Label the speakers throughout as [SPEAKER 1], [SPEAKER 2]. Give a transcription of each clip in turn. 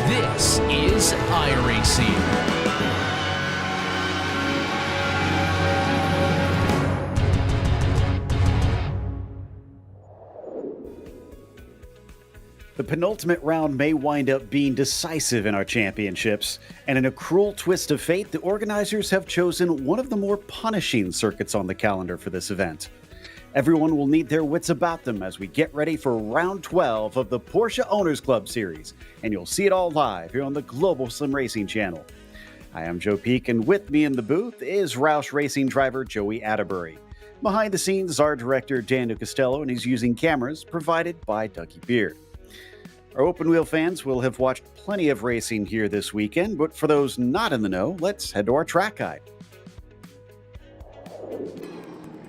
[SPEAKER 1] This is iRacing.
[SPEAKER 2] The penultimate round may wind up being decisive in our championships, and in a cruel twist of fate, the organizers have chosen one of the more punishing circuits on the calendar for this event. Everyone will need their wits about them as we get ready for round 12 of the Porsche Owners Club Series, and you'll see it all live here on the Global SimRacing Channel. I am Joe Peak, and with me in the booth is Roush Racing driver Joey Atterbury. Behind the scenes is our director Daniel Costello, and he's using cameras provided by Dougie Beard. Our open wheel fans will have watched plenty of racing here this weekend, but for those not in the know, let's head to our track guide.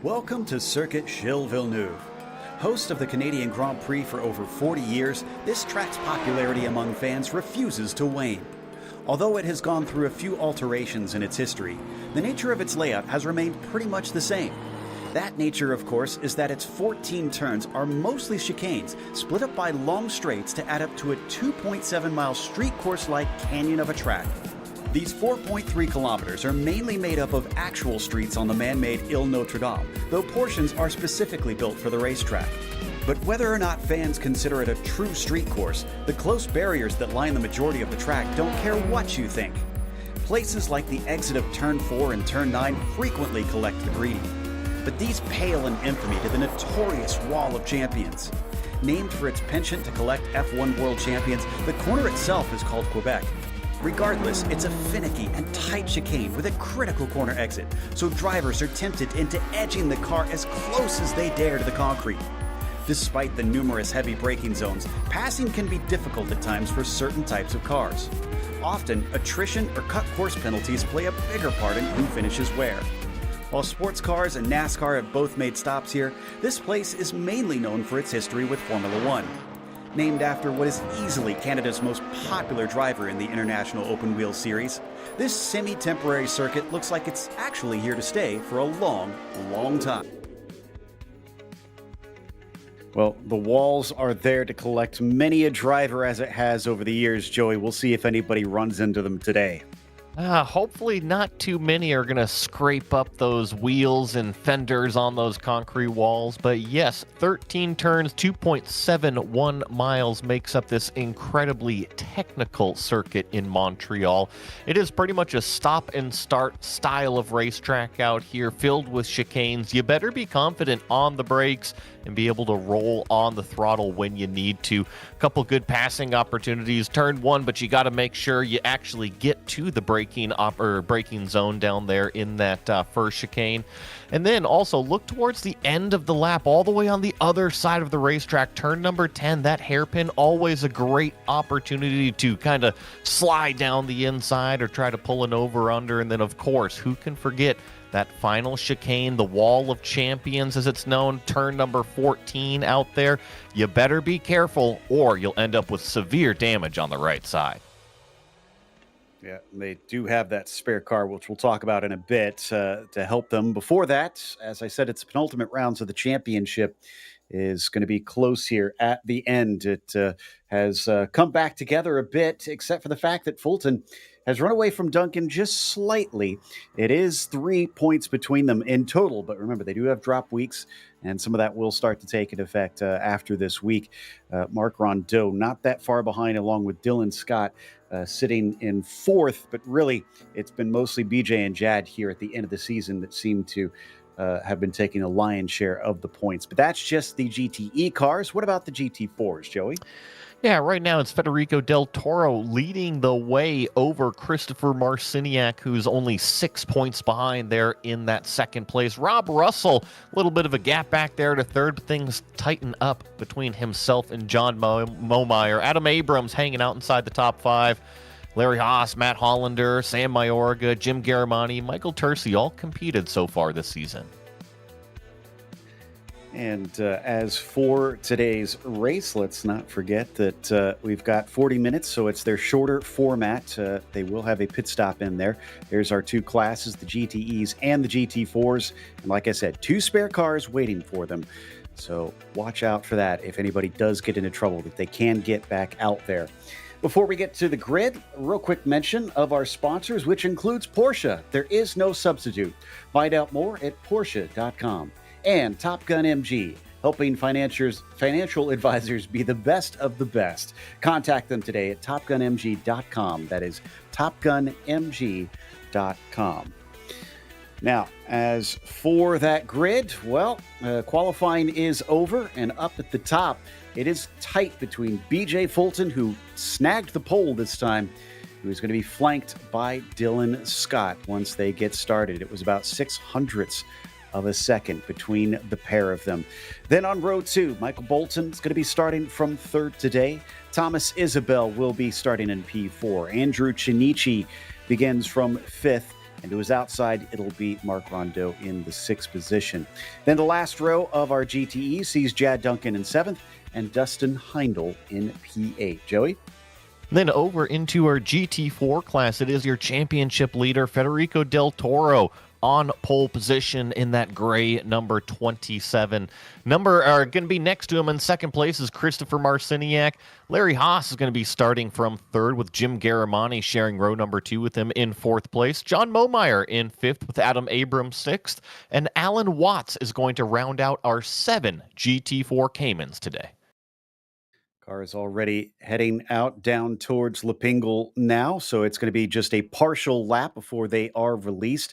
[SPEAKER 2] Welcome to Circuit Gilles Villeneuve. Host of the Canadian Grand Prix for over 40 years, this track's popularity among fans refuses to wane. Although it has gone through a few alterations in its history, the nature of its layout has remained pretty much the same. That nature, of course, is that its 14 turns are mostly chicanes, split up by long straights to add up to a 2.7-mile street course-like canyon of a track. These 4.3 kilometers are mainly made up of actual streets on the man-made Ile Notre Dame, though portions are specifically built for the racetrack. But whether or not fans consider it a true street course, the close barriers that line the majority of the track don't care what you think. Places like the exit of Turn 4 and Turn 9 frequently collect the greedy. But these pale in infamy to the notorious Wall of Champions. Named for its penchant to collect F1 World Champions, the corner itself is called Quebec. Regardless, it's a finicky and tight chicane with a critical corner exit, so drivers are tempted into edging the car as close as they dare to the concrete. Despite the numerous heavy braking zones, passing can be difficult at times for certain types of cars. Often, attrition or cut course penalties play a bigger part in who finishes where. While sports cars and NASCAR have both made stops here, this place is mainly known for its history with Formula One. Named after what is easily Canada's most popular driver in the International Open Wheel Series, this semi-temporary circuit looks like it's actually here to stay for a long, long time. Well, the walls are there to collect many a driver as it has over the years, Joey. We'll see if anybody runs into them today.
[SPEAKER 3] Hopefully not too many are going to scrape up those wheels and fenders on those concrete walls. But yes, 13 turns, 2.71 miles makes up this incredibly technical circuit in Montreal. It is pretty much a stop and start style of racetrack out here, filled with chicanes. You better be confident on the brakes and be able to roll on the throttle when you need to. A couple good passing opportunities. Turn one, but you got to make sure you actually get to the braking zone down there in that first chicane. And then also look towards the end of the lap, all the way on the other side of the racetrack. Turn number 10, that hairpin, always a great opportunity to kind of slide down the inside or try to pull an over-under. And then, of course, who can forget that final chicane, the Wall of Champions as it's known, turn number 14 out there. You better be careful or you'll end up with severe damage on the right side.
[SPEAKER 2] Yeah, they do have that spare car, which we'll talk about in a bit, to help them. Before that, as I said, it's the penultimate rounds of the championship is going to be close here at the end. It has come back together a bit, except for the fact that Fulton has run away from Duncan just slightly. It is 3 points between them in total, but remember, they do have drop weeks, and some of that will start to take an effect after this week. Mark Rondeau not that far behind, along with Dylan Scott, sitting in fourth, but really it's been mostly BJ and Jad here at the end of the season that seem to have been taking a lion's share of the points. But that's just the GTE cars. What about the GT4s, Joey?
[SPEAKER 3] Yeah, right now it's Federico Del Toro leading the way over Christopher Marciniak, who's only 6 points behind there in that second place. Rob Russell, a little bit of a gap back there to third, but things tighten up between himself and John Momeyer. Adam Abrams hanging out inside the top five. Larry Haas, Matt Hollander, Sam Mayorga, Jim Garamani, Michael Terzi all competed so far this season.
[SPEAKER 2] And as for today's race, let's not forget that we've got 40 minutes, so it's their shorter format. They will have a pit stop in there. There's our two classes, the GTEs and the GT4s. And like I said, 2 spare cars waiting for them. So watch out for that if anybody does get into trouble, that they can get back out there. Before we get to the grid, a real quick mention of our sponsors, which includes Porsche. There is no substitute. Find out more at Porsche.com. And Top Gun MG, helping financial advisors be the best of the best. Contact them today at topgunmg.com. That is topgunmg.com. Now, as for that grid, well, qualifying is over, and up at the top, it is tight between BJ Fulton, who snagged the pole this time, who is going to be flanked by Dylan Scott once they get started. It was about 600ths of a second between the pair of them. Then on row 2, Michael Bolton is going to be starting from third today. Thomas Isabel will be starting in P4. Andrew Chinichi begins from 5th. And to his outside, it'll be Mark Rondeau in the 6th position. Then the last row of our GTE sees Jad Duncan in 7th and Dustin Heindel in P8. Joey?
[SPEAKER 3] Then over into our GT4 class, it is your championship leader, Federico Del Toro, on pole position in that gray number 27. Going to be next to him in second place is Christopher Marciniak. Larry Haas is going to be starting from third with Jim Garamani sharing row number 2 with him in fourth place. John Momeyer in 5th with Adam Abrams 6th. And Alan Watts is going to round out our 7 GT4 Caymans today.
[SPEAKER 2] Car is already heading out down towards Lepingle now, so it's going to be just a partial lap before they are released.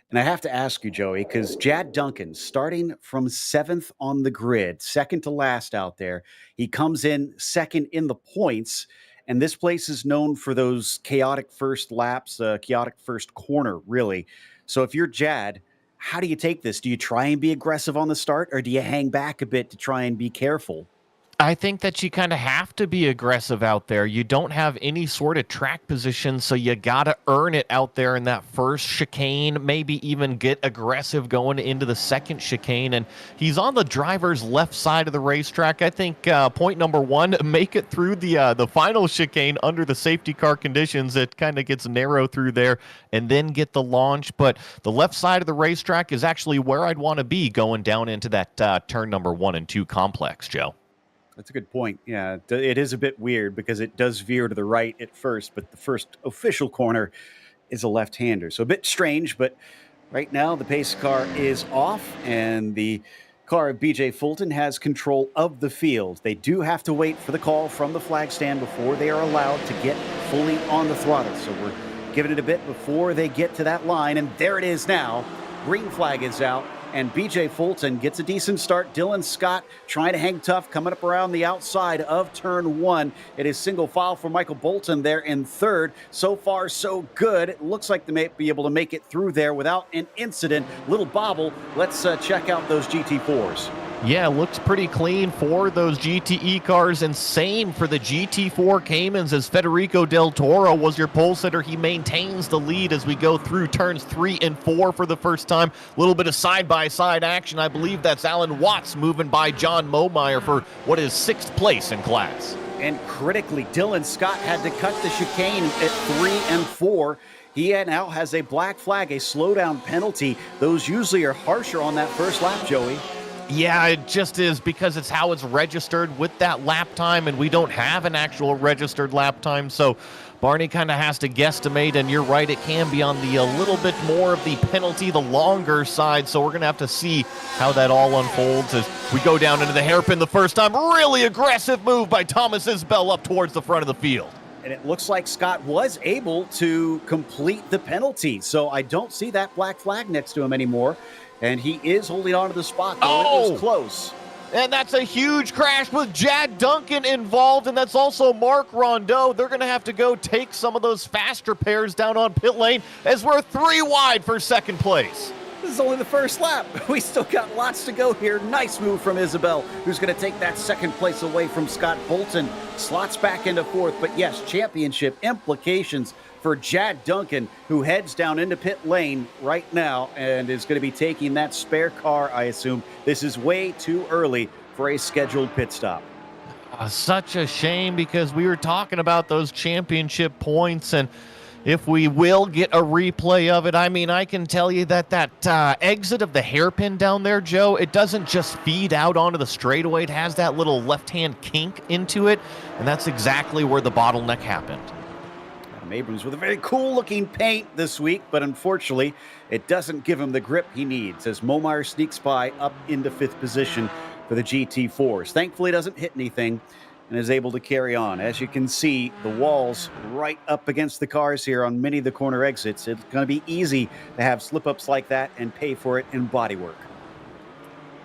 [SPEAKER 2] And I have to ask you, Joey, because Jad Duncan, starting from 7th on the grid, second to last out there, he comes in second in the points, and this place is known for those chaotic first laps, chaotic first corner, really. So if you're Jad, how do you take this? Do you try and be aggressive on the start, or do you hang back a bit to try and be careful?
[SPEAKER 3] I think that you kind of have to be aggressive out there. You don't have any sort of track position, so you got to earn it out there in that first chicane, maybe even get aggressive going into the second chicane. And he's on the driver's left side of the racetrack. I think point number one, make it through the final chicane under the safety car conditions. It kind of gets narrow through there and then get the launch. But the left side of the racetrack is actually where I'd want to be going down into that turn number 1 and 2 complex, Joe.
[SPEAKER 2] That's a good point. Yeah, it is a bit weird because it does veer to the right at first, but the first official corner is a left-hander. So a bit strange, but right now the pace car is off and the car of BJ Fulton has control of the field. They do have to wait for the call from the flag stand before they are allowed to get fully on the throttle. So we're giving it a bit before they get to that line, and there it is now. Green flag is out. And BJ Fulton gets a decent start. Dylan Scott trying to hang tough, coming up around the outside of turn 1. It is single file for Michael Bolton there in third. So far, so good. It looks like they may be able to make it through there without an incident. Little bobble. Let's check out those GT4s.
[SPEAKER 3] Yeah, looks pretty clean for those GTE cars, and same for the GT4 Caymans as Federico Del Toro was your pole sitter. He maintains the lead as we go through turns 3 and 4 for the first time. A little bit of side-by-side action. I believe that's Alan Watts moving by John Momeyer for what is 6th place in class.
[SPEAKER 2] And critically, Dylan Scott had to cut the chicane at 3 and 4. He now has a black flag, a slowdown penalty. Those usually are harsher on that first lap, Joey.
[SPEAKER 3] Yeah, it just is because it's how it's registered with that lap time, and we don't have an actual registered lap time, so Barney kind of has to guesstimate, and you're right, it can be on the a little bit more of the penalty, the longer side, so we're going to have to see how that all unfolds as we go down into the hairpin the first time. Really aggressive move by Thomas Isbell up towards the front of the field.
[SPEAKER 2] And it looks like Scott was able to complete the penalty, so I don't see that black flag next to him anymore. And he is holding on to the spot, though. It was close.
[SPEAKER 3] And that's a huge crash with Jad Duncan involved, and that's also Mark Rondeau. They're going to have to go take some of those faster pairs down on pit lane as we're 3 wide for second place.
[SPEAKER 2] This is only the first lap. We still got lots to go here. Nice move from Isabel, who's going to take that second place away from Scott Bolton. Slots back into fourth, but yes, championship implications for Jad Duncan, who heads down into pit lane right now and is going to be taking that spare car, I assume. This is way too early for a scheduled pit stop.
[SPEAKER 3] Such a shame because we were talking about those championship points, and if we will get a replay of it, I mean, I can tell you that exit of the hairpin down there, Joe, it doesn't just feed out onto the straightaway. It has that little left-hand kink into it, and that's exactly where the bottleneck happened.
[SPEAKER 2] Adam Abrams with a very cool-looking paint this week, but unfortunately, it doesn't give him the grip he needs as Momeyer sneaks by up into 5th position for the GT4s. Thankfully, doesn't hit anything and is able to carry on. As you can see, the walls right up against the cars here on many of the corner exits. It's going to be easy to have slip-ups like that and pay for it in bodywork.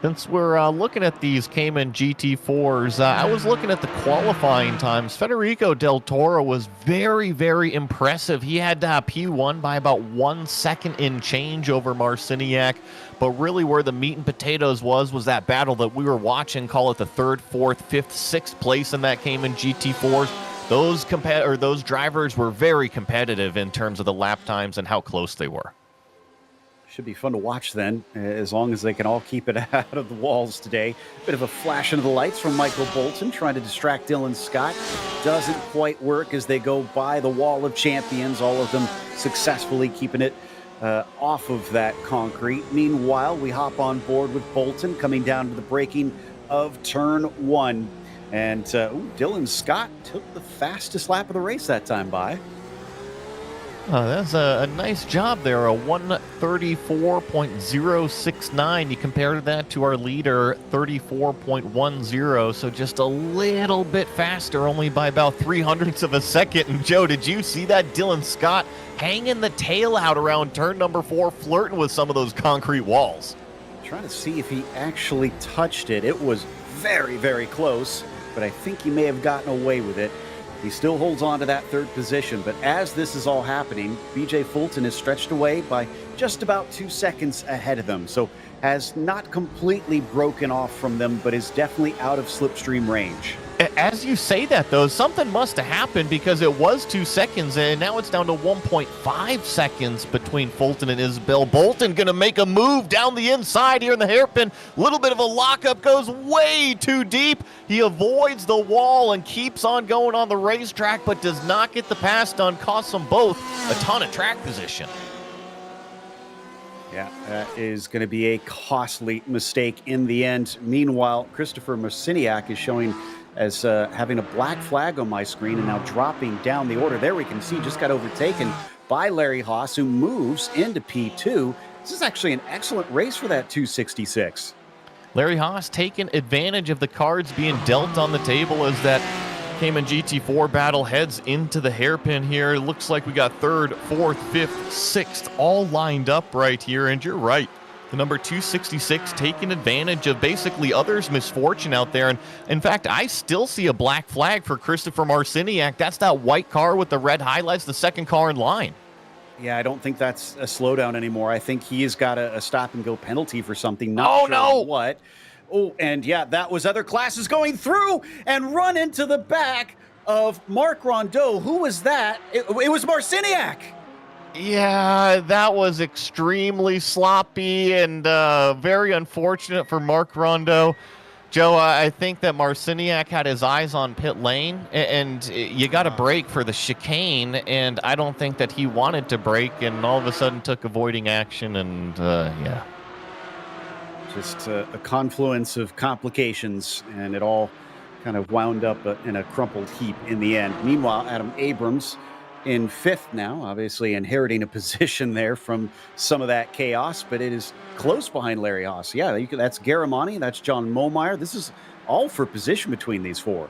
[SPEAKER 3] Since we're looking at these Cayman GT4s, I was looking at the qualifying times. Federico Del Toro was very, very impressive. He had P1 by about 1 second in change over Marciniak, but really where the meat and potatoes was that battle that we were watching, call it the 3rd, 4th, 5th, 6th place in that Cayman GT4s. Those drivers were very competitive in terms of the lap times and how close they were.
[SPEAKER 2] Should be fun to watch then, as long as they can all keep it out of the walls today. Bit of a flash into the lights from Michael Bolton, trying to distract Dylan Scott. Doesn't quite work as they go by the wall of champions, all of them successfully keeping it off of that concrete. Meanwhile, we hop on board with Bolton coming down to the braking of turn 1. And Dylan Scott took the fastest lap of the race that time by.
[SPEAKER 3] That's a nice job there, a 134.069. You compare that to our leader, 34.10, so just a little bit faster, only by about 0.03 of a second. And Joe, did you see that? Dylan Scott hanging the tail out around turn number 4, flirting with some of those concrete walls.
[SPEAKER 2] Trying to see if he actually touched it. It was very, very close, but I think he may have gotten away with it. He still holds on to that 3rd position, but as this is all happening, BJ Fulton is stretched away by just about 2 seconds ahead of them. So has not completely broken off from them, but is definitely out of slipstream range.
[SPEAKER 3] As you say that, though, something must have happened because it was 2 seconds, and now it's down to 1.5 seconds between Fulton and Isabel. Bolton going to make a move down the inside here in the hairpin. Little bit of a lockup, goes way too deep. He avoids the wall and keeps on going on the racetrack, but does not get the pass done. Costs them both a ton of track position.
[SPEAKER 2] Yeah, that is going to be a costly mistake in the end. Meanwhile, Christopher Marciniak is showing as having a black flag on my screen and now dropping down the order. There we can see just got overtaken by Larry Haas, who moves into P2. This is actually an excellent race for that 266.
[SPEAKER 3] Larry Haas taking advantage of the cards being dealt on the table as that Cayman GT4 battle heads into the hairpin here. It looks like we got 3rd, 4th, 5th, 6th all lined up right here, and you're right. The number 266 taking advantage of basically others' misfortune out there. And in fact, I still see a black flag for Christopher Marciniak. That's that white car with the red highlights, the second car in line.
[SPEAKER 2] Yeah, I don't think that's a slowdown anymore. I think he has got a stop-and-go penalty for something. Not sure what. Oh, and yeah, that was other classes going through and run into the back of Marc Rondeau. Who was that? It was Marciniak.
[SPEAKER 3] Yeah, that was extremely sloppy and very unfortunate for Marc Rondeau. Joe, I think that Marciniak had his eyes on pit lane, and you got to brake for the chicane, and I don't think that he wanted to brake, and all of a sudden took avoiding action, and yeah.
[SPEAKER 2] Just a confluence of complications, and it all kind of wound up in a crumpled heap in the end. Meanwhile, Adam Abrams in 5th now, obviously inheriting a position there from some of that chaos, but it is close behind Larry Haas. Yeah, that's Garamani, that's John Momeyer. This is all for position between these 4.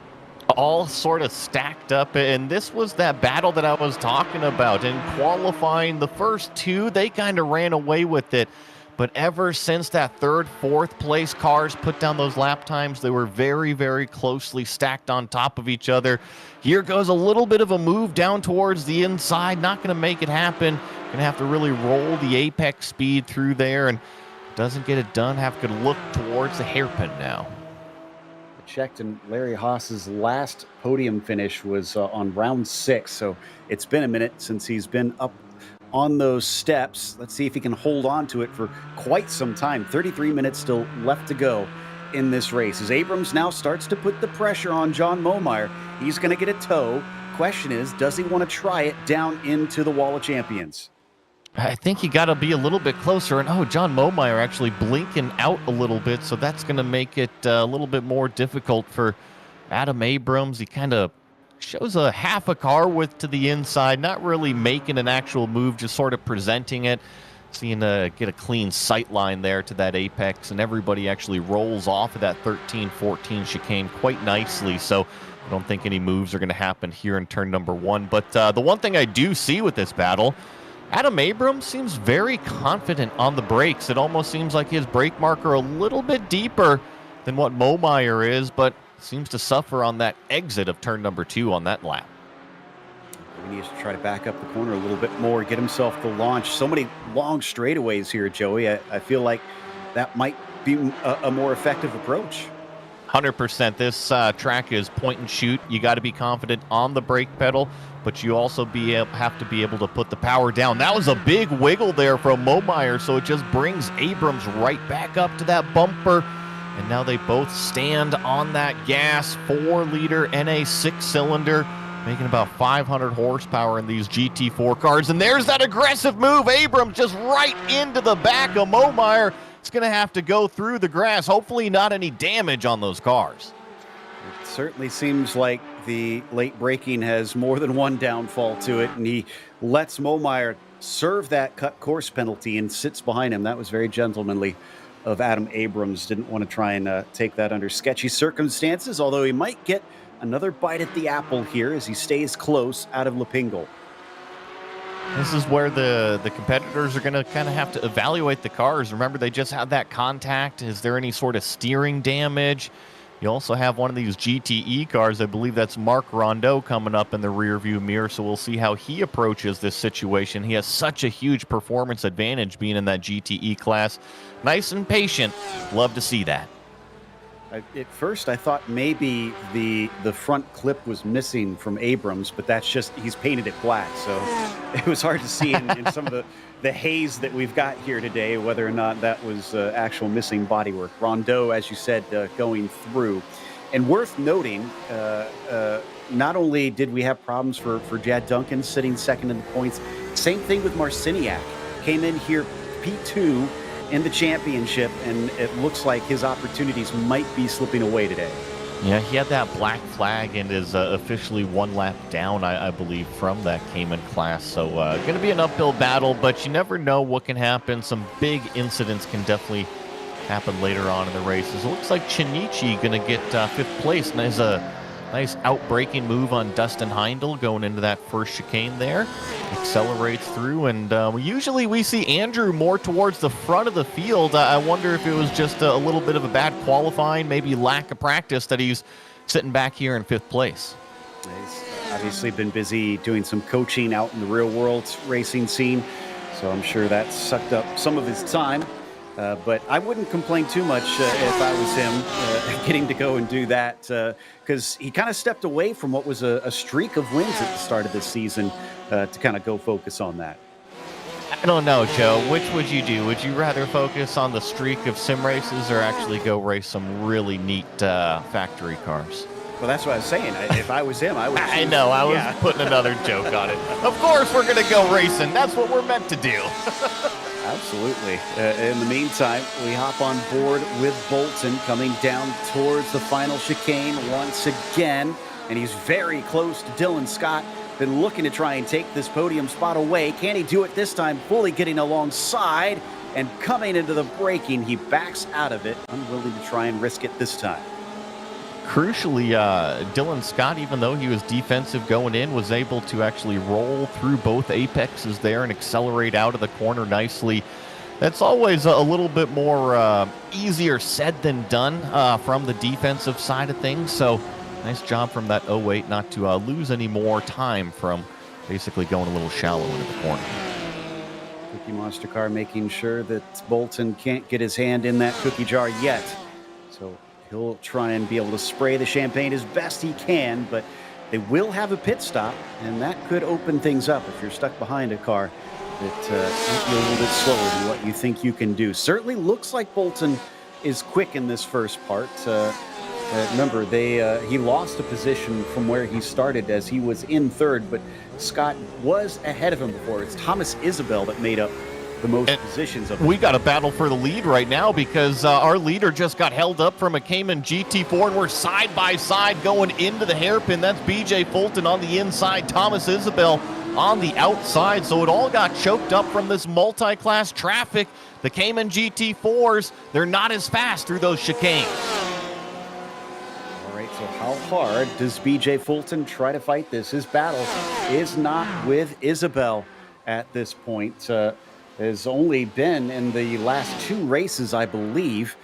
[SPEAKER 3] All sort of stacked up, and this was that battle that I was talking about. In qualifying, the first 2, they kind of ran away with it. But ever since that 3rd, 4th place cars put down those lap times, they were very, very closely stacked on top of each other. Here goes a little bit of a move down towards the inside. Not going to make it happen. Going to have to really roll the apex speed through there, and doesn't get it done. Have to look towards the hairpin now.
[SPEAKER 2] I checked, and Larry Haas's last podium finish was on round 6, so it's been a minute since he's been up on those steps. Let's see if he can hold on to it for quite some time. 33 minutes still left to go in this race. As Abrams now starts to put the pressure on John Momeyer, he's going to get a tow. Question is, does he want to try it down into the Wall of Champions?
[SPEAKER 3] I think you got to be a little bit closer. And John Momeyer actually blinking out a little bit, so that's going to make it a little bit more difficult for Adam Abrams. He kind of shows a half a car width to the inside, not really making an actual move, just sort of presenting it. Seeing get a clean sight line there to that apex, and everybody actually rolls off of that 13-14 chicane quite nicely. So I don't think any moves are going to happen here in turn number 1. But the one thing I do see with this battle, Adam Abrams seems very confident on the brakes. It almost seems like his brake marker a little bit deeper than what Momeyer is, but seems to suffer on that exit of turn number 2 on that lap.
[SPEAKER 2] He needs to try to back up the corner a little bit more, get himself the launch. So many long straightaways here, Joey. I feel like that might be a more effective approach.
[SPEAKER 3] 100%. This track is point and shoot. You got to be confident on the brake pedal, but you also have to be able to put the power down. That was a big wiggle there from Momeyer, so it just brings Abrams right back up to that bumper. And now they both stand on that gas, 4-liter NA 6-cylinder, making about 500 horsepower in these GT4 cars. And there's that aggressive move. Abrams just right into the back of Momeyer. It's going to have to go through the grass. Hopefully not any damage on those cars.
[SPEAKER 2] It certainly seems like the late braking has more than one downfall to it, and he lets Momeyer serve that cut course penalty and sits behind him. That was very gentlemanly of Adam Abrams. Didn't want to try and take that under sketchy circumstances, although he might get another bite at the apple here as he stays close out of Lepingle.
[SPEAKER 3] This is where the competitors are going to kind of have to evaluate the cars. Remember, they just had that contact. Is there any sort of steering damage? You also have one of these GTE cars. I believe that's Mark Rondeau coming up in the rearview mirror, so we'll see how he approaches this situation. He has such a huge performance advantage being in that GTE class. Nice and patient. Love to see that.
[SPEAKER 2] At first, I thought maybe the front clip was missing from Abrams, but that's just he's painted it black, so it was hard to see in some of the haze that we've got here today whether or not that was actual missing bodywork. Rondeau, as you said, going through. And worth noting, not only did we have problems for Jad Duncan sitting second in the points, same thing with Marciniak. Came in here P2 in the championship, and it looks like his opportunities might be slipping away today.
[SPEAKER 3] Yeah, he had that black flag and is officially one lap down, I believe, from that Cayman class. So going to be an uphill battle, but you never know what can happen. Some big incidents can definitely happen later on in the races. It looks like Chinichi going to get 5th place, and there's a nice outbreaking move on Dustin Heindel going into that first chicane there. Accelerates through, and usually we see Andrew more towards the front of the field. I wonder if it was just a little bit of a bad qualifying, maybe lack of practice, that he's sitting back here in 5th place.
[SPEAKER 2] He's obviously been busy doing some coaching out in the real world racing scene, so I'm sure that sucked up some of his time. But I wouldn't complain too much if I was him, getting to go and do that, because he kind of stepped away from what was a streak of wins at the start of this season to kind of go focus on that.
[SPEAKER 3] I don't know, Joe. Which would you do? Would you rather focus on the streak of sim races or actually go race some really neat factory cars?
[SPEAKER 2] Well, that's what I was saying. If I was him, I would.
[SPEAKER 3] I know. I was putting another joke on it. Of course we're going to go racing. That's what we're meant to do.
[SPEAKER 2] Absolutely. In the meantime, we hop on board with Bolton coming down towards the final chicane once again. And he's very close to Dylan Scott. Been looking to try and take this podium spot away. Can he do it this time? Fully getting alongside and coming into the braking. He backs out of it, unwilling to try and risk it this time.
[SPEAKER 3] Crucially, Dylan Scott, even though he was defensive going in, was able to actually roll through both apexes there and accelerate out of the corner nicely. That's always a little bit more easier said than done from the defensive side of things. So nice job from that 08 not to lose any more time from basically going a little shallow into the corner.
[SPEAKER 2] Cookie Monster car making sure that Bolton can't get his hand in that cookie jar yet. So he'll try and be able to spray the champagne as best he can, but they will have a pit stop, and that could open things up if you're stuck behind a car that might be a little bit slower than what you think you can do. Certainly looks like Bolton is quick in this first part. Remember, he lost a position from where he started as he was in 3rd, but Scott was ahead of him before. It's Thomas Isabel that made up the most positions of.
[SPEAKER 3] We got a battle for the lead right now because our leader just got held up from a Cayman GT4, and we're side by side going into the hairpin. That's BJ Fulton on the inside, Thomas Isabel on the outside. So it all got choked up from this multi-class traffic. The Cayman GT4s, they're not as fast through those chicanes.
[SPEAKER 2] All right, so how hard does BJ Fulton try to fight this? His battle is not with Isabel at this point. Has only been in the last 2 races, I believe,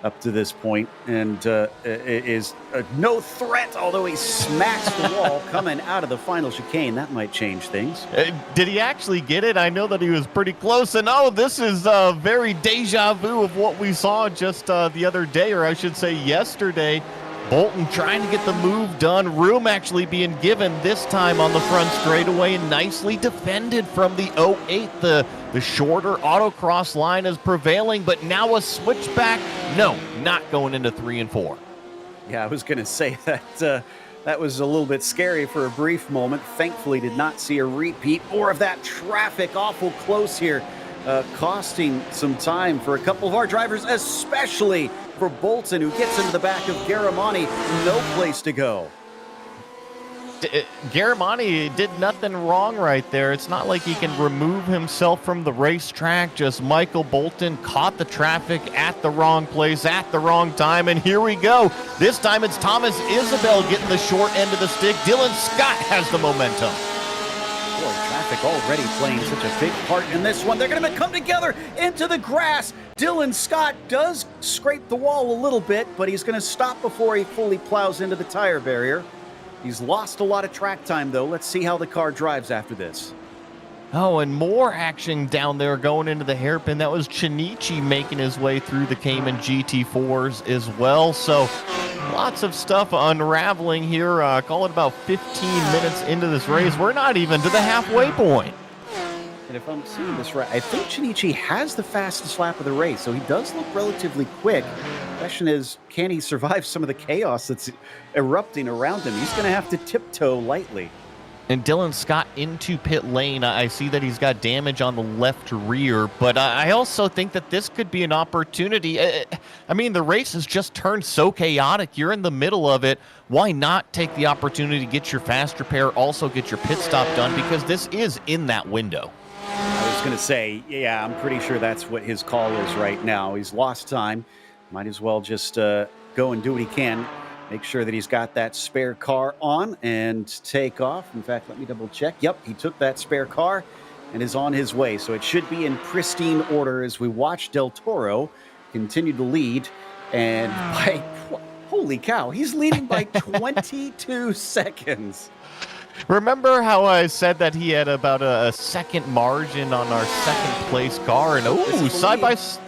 [SPEAKER 2] up to this point, and is no threat, although he smacks the wall coming out of the final chicane. That might change things.
[SPEAKER 3] Did he actually get it? I know that he was pretty close, and this is very deja vu of what we saw just the other day, or I should say yesterday. Bolton trying to get the move done. Room actually being given this time on the front straightaway, and nicely defended from the 08. The shorter autocross line is prevailing, but now a switchback. No, not going into 3 and 4.
[SPEAKER 2] Yeah, I was going to say that that was a little bit scary for a brief moment. Thankfully, did not see a repeat. More of that traffic awful close here, costing some time for a couple of our drivers, especially for Bolton, who gets into the back of Garamani. No place to go.
[SPEAKER 3] Garamani did nothing wrong right there. It's not like he can remove himself from the racetrack. Just Michael Bolton caught the traffic at the wrong place at the wrong time. And here we go. This time it's Thomas Isabel getting the short end of the stick. Dylan Scott has the momentum.
[SPEAKER 2] Boy, traffic already playing such a big part in this one. They're going to come together into the grass. Dylan Scott does scrape the wall a little bit, but he's going to stop before he fully plows into the tire barrier. He's lost a lot of track time, though. Let's see how the car drives after this.
[SPEAKER 3] Oh, and more action down there going into the hairpin. That was Chinichi making his way through the Cayman GT4s as well. So lots of stuff unraveling here. Call it about 15 minutes into this race. We're not even to the halfway point.
[SPEAKER 2] And if I'm seeing this right, I think Chinichi has the fastest lap of the race, so he does look relatively quick. The question is, can he survive some of the chaos that's erupting around him? He's going to have to tiptoe lightly.
[SPEAKER 3] And Dylan Scott into pit lane. I see that he's got damage on the left rear, but I also think that this could be an opportunity. I mean, the race has just turned so chaotic. You're in the middle of it. Why not take the opportunity to get your fast repair, also get your pit stop done, because this is in that window.
[SPEAKER 2] I was going to say, yeah, I'm pretty sure that's what his call is right now. He's lost time. Might as well just go and do what he can. Make sure that he's got that spare car on and take off. In fact, let me double check. Yep, he took that spare car and is on his way. So it should be in pristine order as we watch Del Toro continue to lead. And holy cow, he's leading by 22 seconds.
[SPEAKER 3] Remember how I said that he had about a second margin on our second place car? And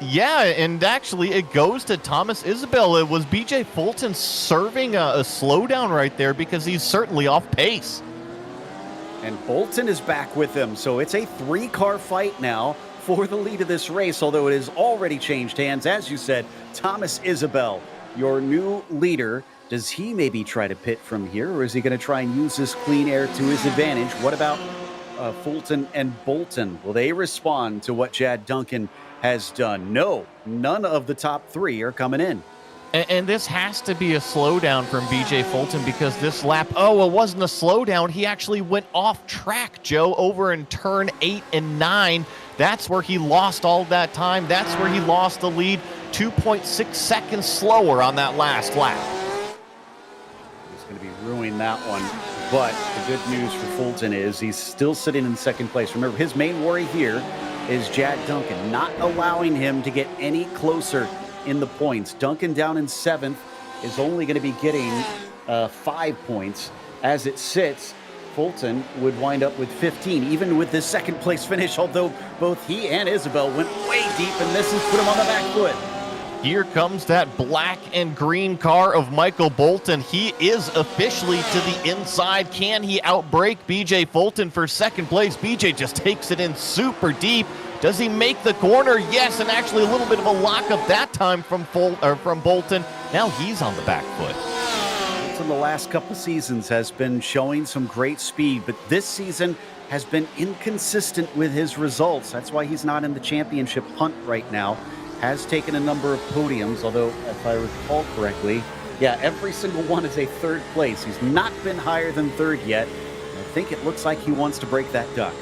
[SPEAKER 3] yeah, and actually it goes to Thomas Isabel. It was BJ Fulton serving a slowdown right there because he's certainly off pace.
[SPEAKER 2] And Bolton is back with him, so it's a 3-car fight now for the lead of this race, although it has already changed hands. As you said, Thomas Isabel, your new leader. Does he maybe try to pit from here, or is he going to try and use this clean air to his advantage? What about Fulton and Bolton? Will they respond to what Chad Duncan has done? No, none of the top 3 are coming in.
[SPEAKER 3] And this has to be a slowdown from BJ Fulton because this lap, it wasn't a slowdown. He actually went off track, Joe, over in turn 8 and 9. That's where he lost all that time. That's where he lost the lead. 2.6 seconds slower on that last lap.
[SPEAKER 2] Going to be ruining that one, but the good news for Fulton is he's still sitting in second place. Remember, his main worry here is Chad Duncan, not allowing him to get any closer in the points. Duncan down in 7th is only going to be getting 5 points. As it sits, Fulton would wind up with 15, even with this second place finish, although both he and Isabel went way deep, and this has put him on the back foot.
[SPEAKER 3] Here comes that black and green car of Michael Bolton. He is officially to the inside. Can he outbrake BJ Fulton for second place? BJ just takes it in super deep. Does he make the corner? Yes, and actually a little bit of a lockup that time from Bolton. Now he's on the back foot.
[SPEAKER 2] Bolton the last couple seasons has been showing some great speed, but this season has been inconsistent with his results. That's why he's not in the championship hunt right now. Has taken a number of podiums, although if I recall correctly, every single one is a 3rd place. He's not been higher than 3rd yet. I think it looks like he wants to break that duck.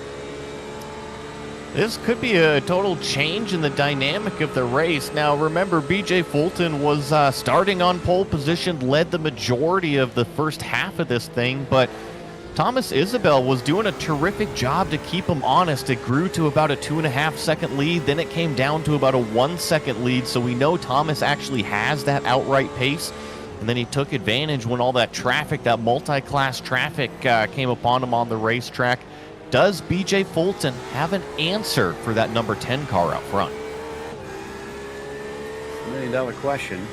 [SPEAKER 3] This could be a total change in the dynamic of the race. Now, remember, BJ Fulton was starting on pole position, led the majority of the first half of this thing, but Thomas Isabel was doing a terrific job to keep him honest. It grew to about a 2.5 second lead. Then it came down to about a 1 second lead. So we know Thomas actually has that outright pace. And then he took advantage when all that traffic, that multi-class traffic came upon him on the racetrack. Does BJ Fulton have an answer for that number 10 car out front?
[SPEAKER 2] $1 million question.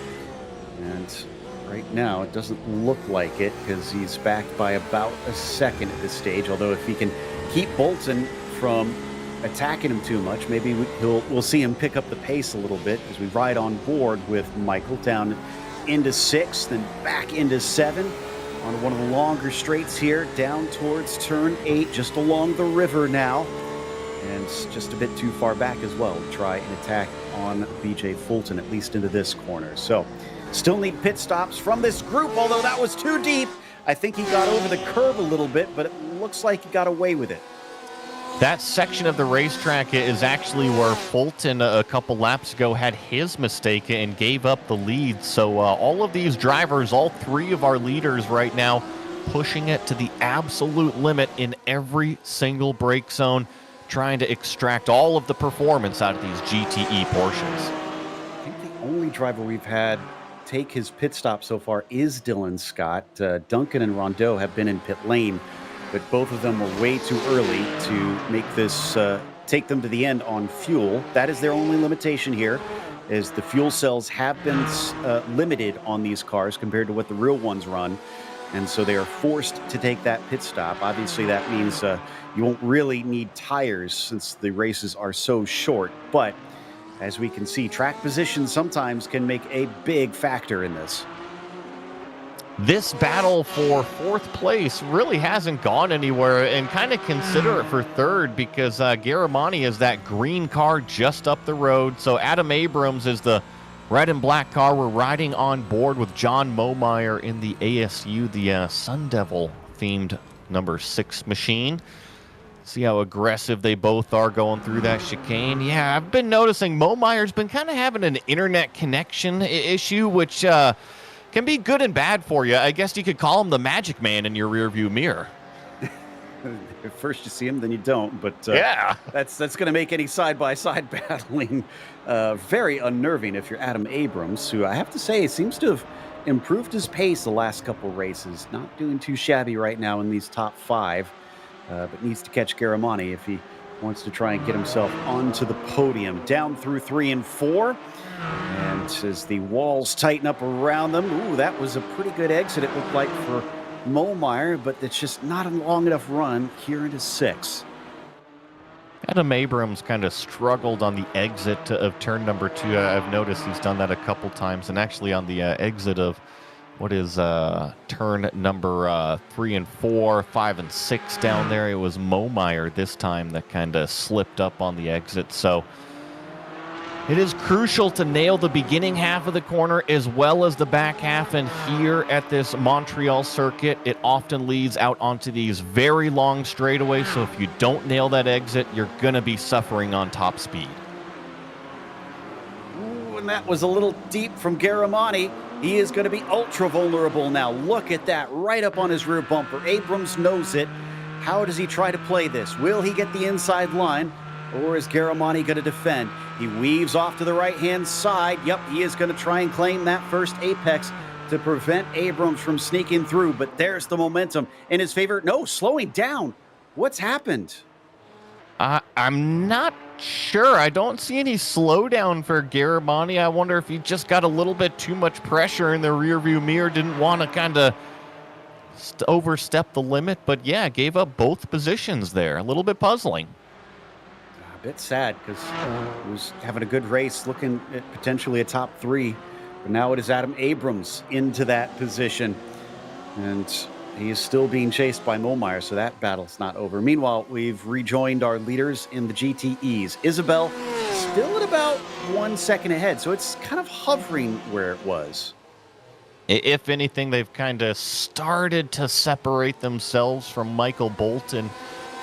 [SPEAKER 2] And right now, it doesn't look like it because he's backed by about a second at this stage. Although if he can keep Bolton from attacking him too much, maybe we'll see him pick up the pace a little bit as we ride on board with Michael down into 6th, then back into 7 on one of the longer straights here, down towards turn 8, just along the river now. And just a bit too far back as well to try and attack on BJ Fulton, at least into this corner. So still need pit stops from this group, although that was too deep. I think he got over the curb a little bit, but it looks like he got away with it.
[SPEAKER 3] That section of the racetrack is actually where Fulton a couple laps ago had his mistake and gave up the lead. So all of these drivers, all 3 of our leaders right now, pushing it to the absolute limit in every single brake zone, trying to extract all of the performance out of these GTE portions.
[SPEAKER 2] I think the only driver we've had take his pit stop so far is Dylan Scott. Duncan and Rondeau have been in pit lane, but both of them were way too early to make this take them to the end on fuel. That is their only limitation here, is the fuel cells have been limited on these cars compared to what the real ones run. And so they are forced to take that pit stop. Obviously, that means you won't really need tires since the races are so short. But as we can see, track position sometimes can make a big factor in this.
[SPEAKER 3] This battle for fourth place really hasn't gone anywhere, and kind of consider it for third because Garamani is that green car just up the road. So Adam Abrams is the red and black car. We're riding on board with John Momeyer in the ASU, the Sun Devil themed number 6 machine. See how aggressive they both are going through that chicane. Yeah, I've been noticing Momeyer's been kind of having an internet connection issue, which can be good and bad for you. I guess you could call him the magic man in your rearview mirror.
[SPEAKER 2] At first you see him, then you don't. But
[SPEAKER 3] yeah,
[SPEAKER 2] that's going to make any side-by-side battling very unnerving if you're Adam Abrams, who I have to say seems to have improved his pace the last couple races. Not doing too shabby right now in these top 5, but needs to catch Garamani if he wants to try and get himself onto the podium. Down through 3 and 4. And as the walls tighten up around them, ooh, that was a pretty good exit, it looked like, for Momeyer, but it's just not a long enough run here into 6.
[SPEAKER 3] Adam Abrams kind of struggled on the exit of turn number 2. I've noticed he's done that a couple times, and actually on the exit of what is turn number 3 and 4, 5 and 6 down there, it was Momeyer this time that kind of slipped up on the exit. So it is crucial to nail the beginning half of the corner as well as the back half, and here at this Montreal circuit, it often leads out onto these very long straightaways, so if you don't nail that exit, you're going to be suffering on top speed.
[SPEAKER 2] Ooh, and that was a little deep from Garamani. He is going to be ultra vulnerable now. Look at that, right up on his rear bumper. Abrams knows it. How does he try to play this? Will he get the inside line? Or is Garamani going to defend? He weaves off to the right-hand side. Yep, he is going to try and claim that first apex to prevent Abrams from sneaking through. But there's the momentum in his favor. No, slowing down. What's happened?
[SPEAKER 3] I'm not sure. I don't see any slowdown for Garamani. I wonder if he just got a little bit too much pressure in the rearview mirror, didn't want to kind of overstep the limit. But yeah, gave up both positions there. A little bit puzzling.
[SPEAKER 2] A bit sad because he was having a good race, looking at potentially a top 3. But now it is Adam Abrams into that position. And he is still being chased by Momeyer, so that battle's not over. Meanwhile, we've rejoined our leaders in the GTEs. Isabel still at about 1 second ahead, so it's kind of hovering where it was.
[SPEAKER 3] If anything, they've kind of started to separate themselves from Michael Bolton.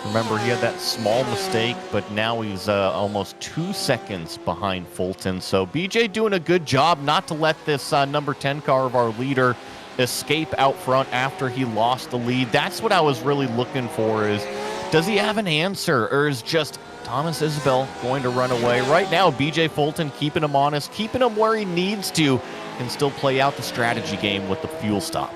[SPEAKER 3] Remember, he had that small mistake, but now he's almost 2 seconds behind Fulton. So BJ doing a good job not to let this number 10 car of our leader escape out front after he lost the lead. That's what I was really looking for, is does he have an answer, or is just Thomas Isabel going to run away? Right now, BJ Fulton keeping him honest, keeping him where he needs to, and still play out the strategy game with the fuel stop.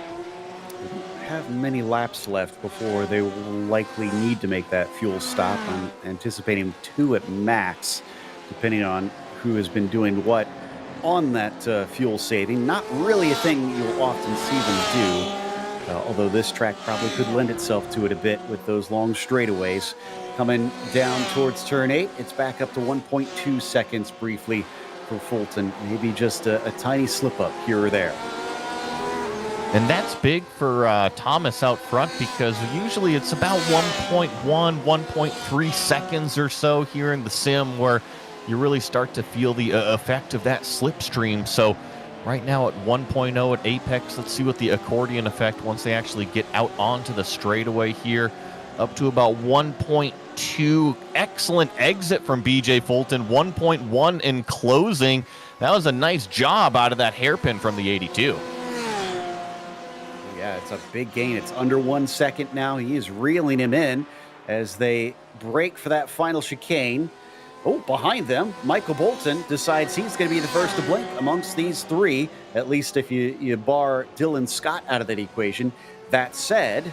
[SPEAKER 2] Have many laps left before they will likely need to make that fuel stop. I'm anticipating 2 at max, depending on who has been doing what on that fuel saving. Not really a thing you'll often see them do, although this track probably could lend itself to it a bit with those long straightaways. Coming down towards turn 8, it's back up to 1.2 seconds briefly for Fulton. Maybe just a tiny slip up here or there.
[SPEAKER 3] And that's big for Thomas out front, because usually it's about 1.1, 1.3 seconds or so here in the sim where you really start to feel the effect of that slipstream. So right now at 1.0 at apex, let's see what the accordion effect once they actually get out onto the straightaway here, up to about 1.2. Excellent exit from BJ Fulton. 1.1 in closing. That was a nice job out of that hairpin from the 82.
[SPEAKER 2] Yeah, it's a big gain. It's under 1 second now. He is reeling him in as they break for that final chicane. Oh, behind them, Michael Bolton decides he's going to be the first to blink amongst these three, at least if you bar Dylan Scott out of that equation. That said,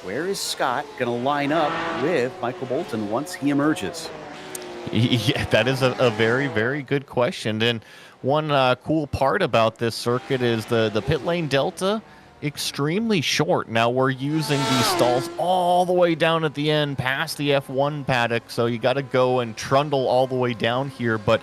[SPEAKER 2] where is Scott going to line up with Michael Bolton once he emerges?
[SPEAKER 3] Yeah, that is a very, very good question. And one cool part about this circuit is the pit lane delta, extremely short. Now we're using these stalls all the way down at the end past the F1 paddock, so you got to go and trundle all the way down here. But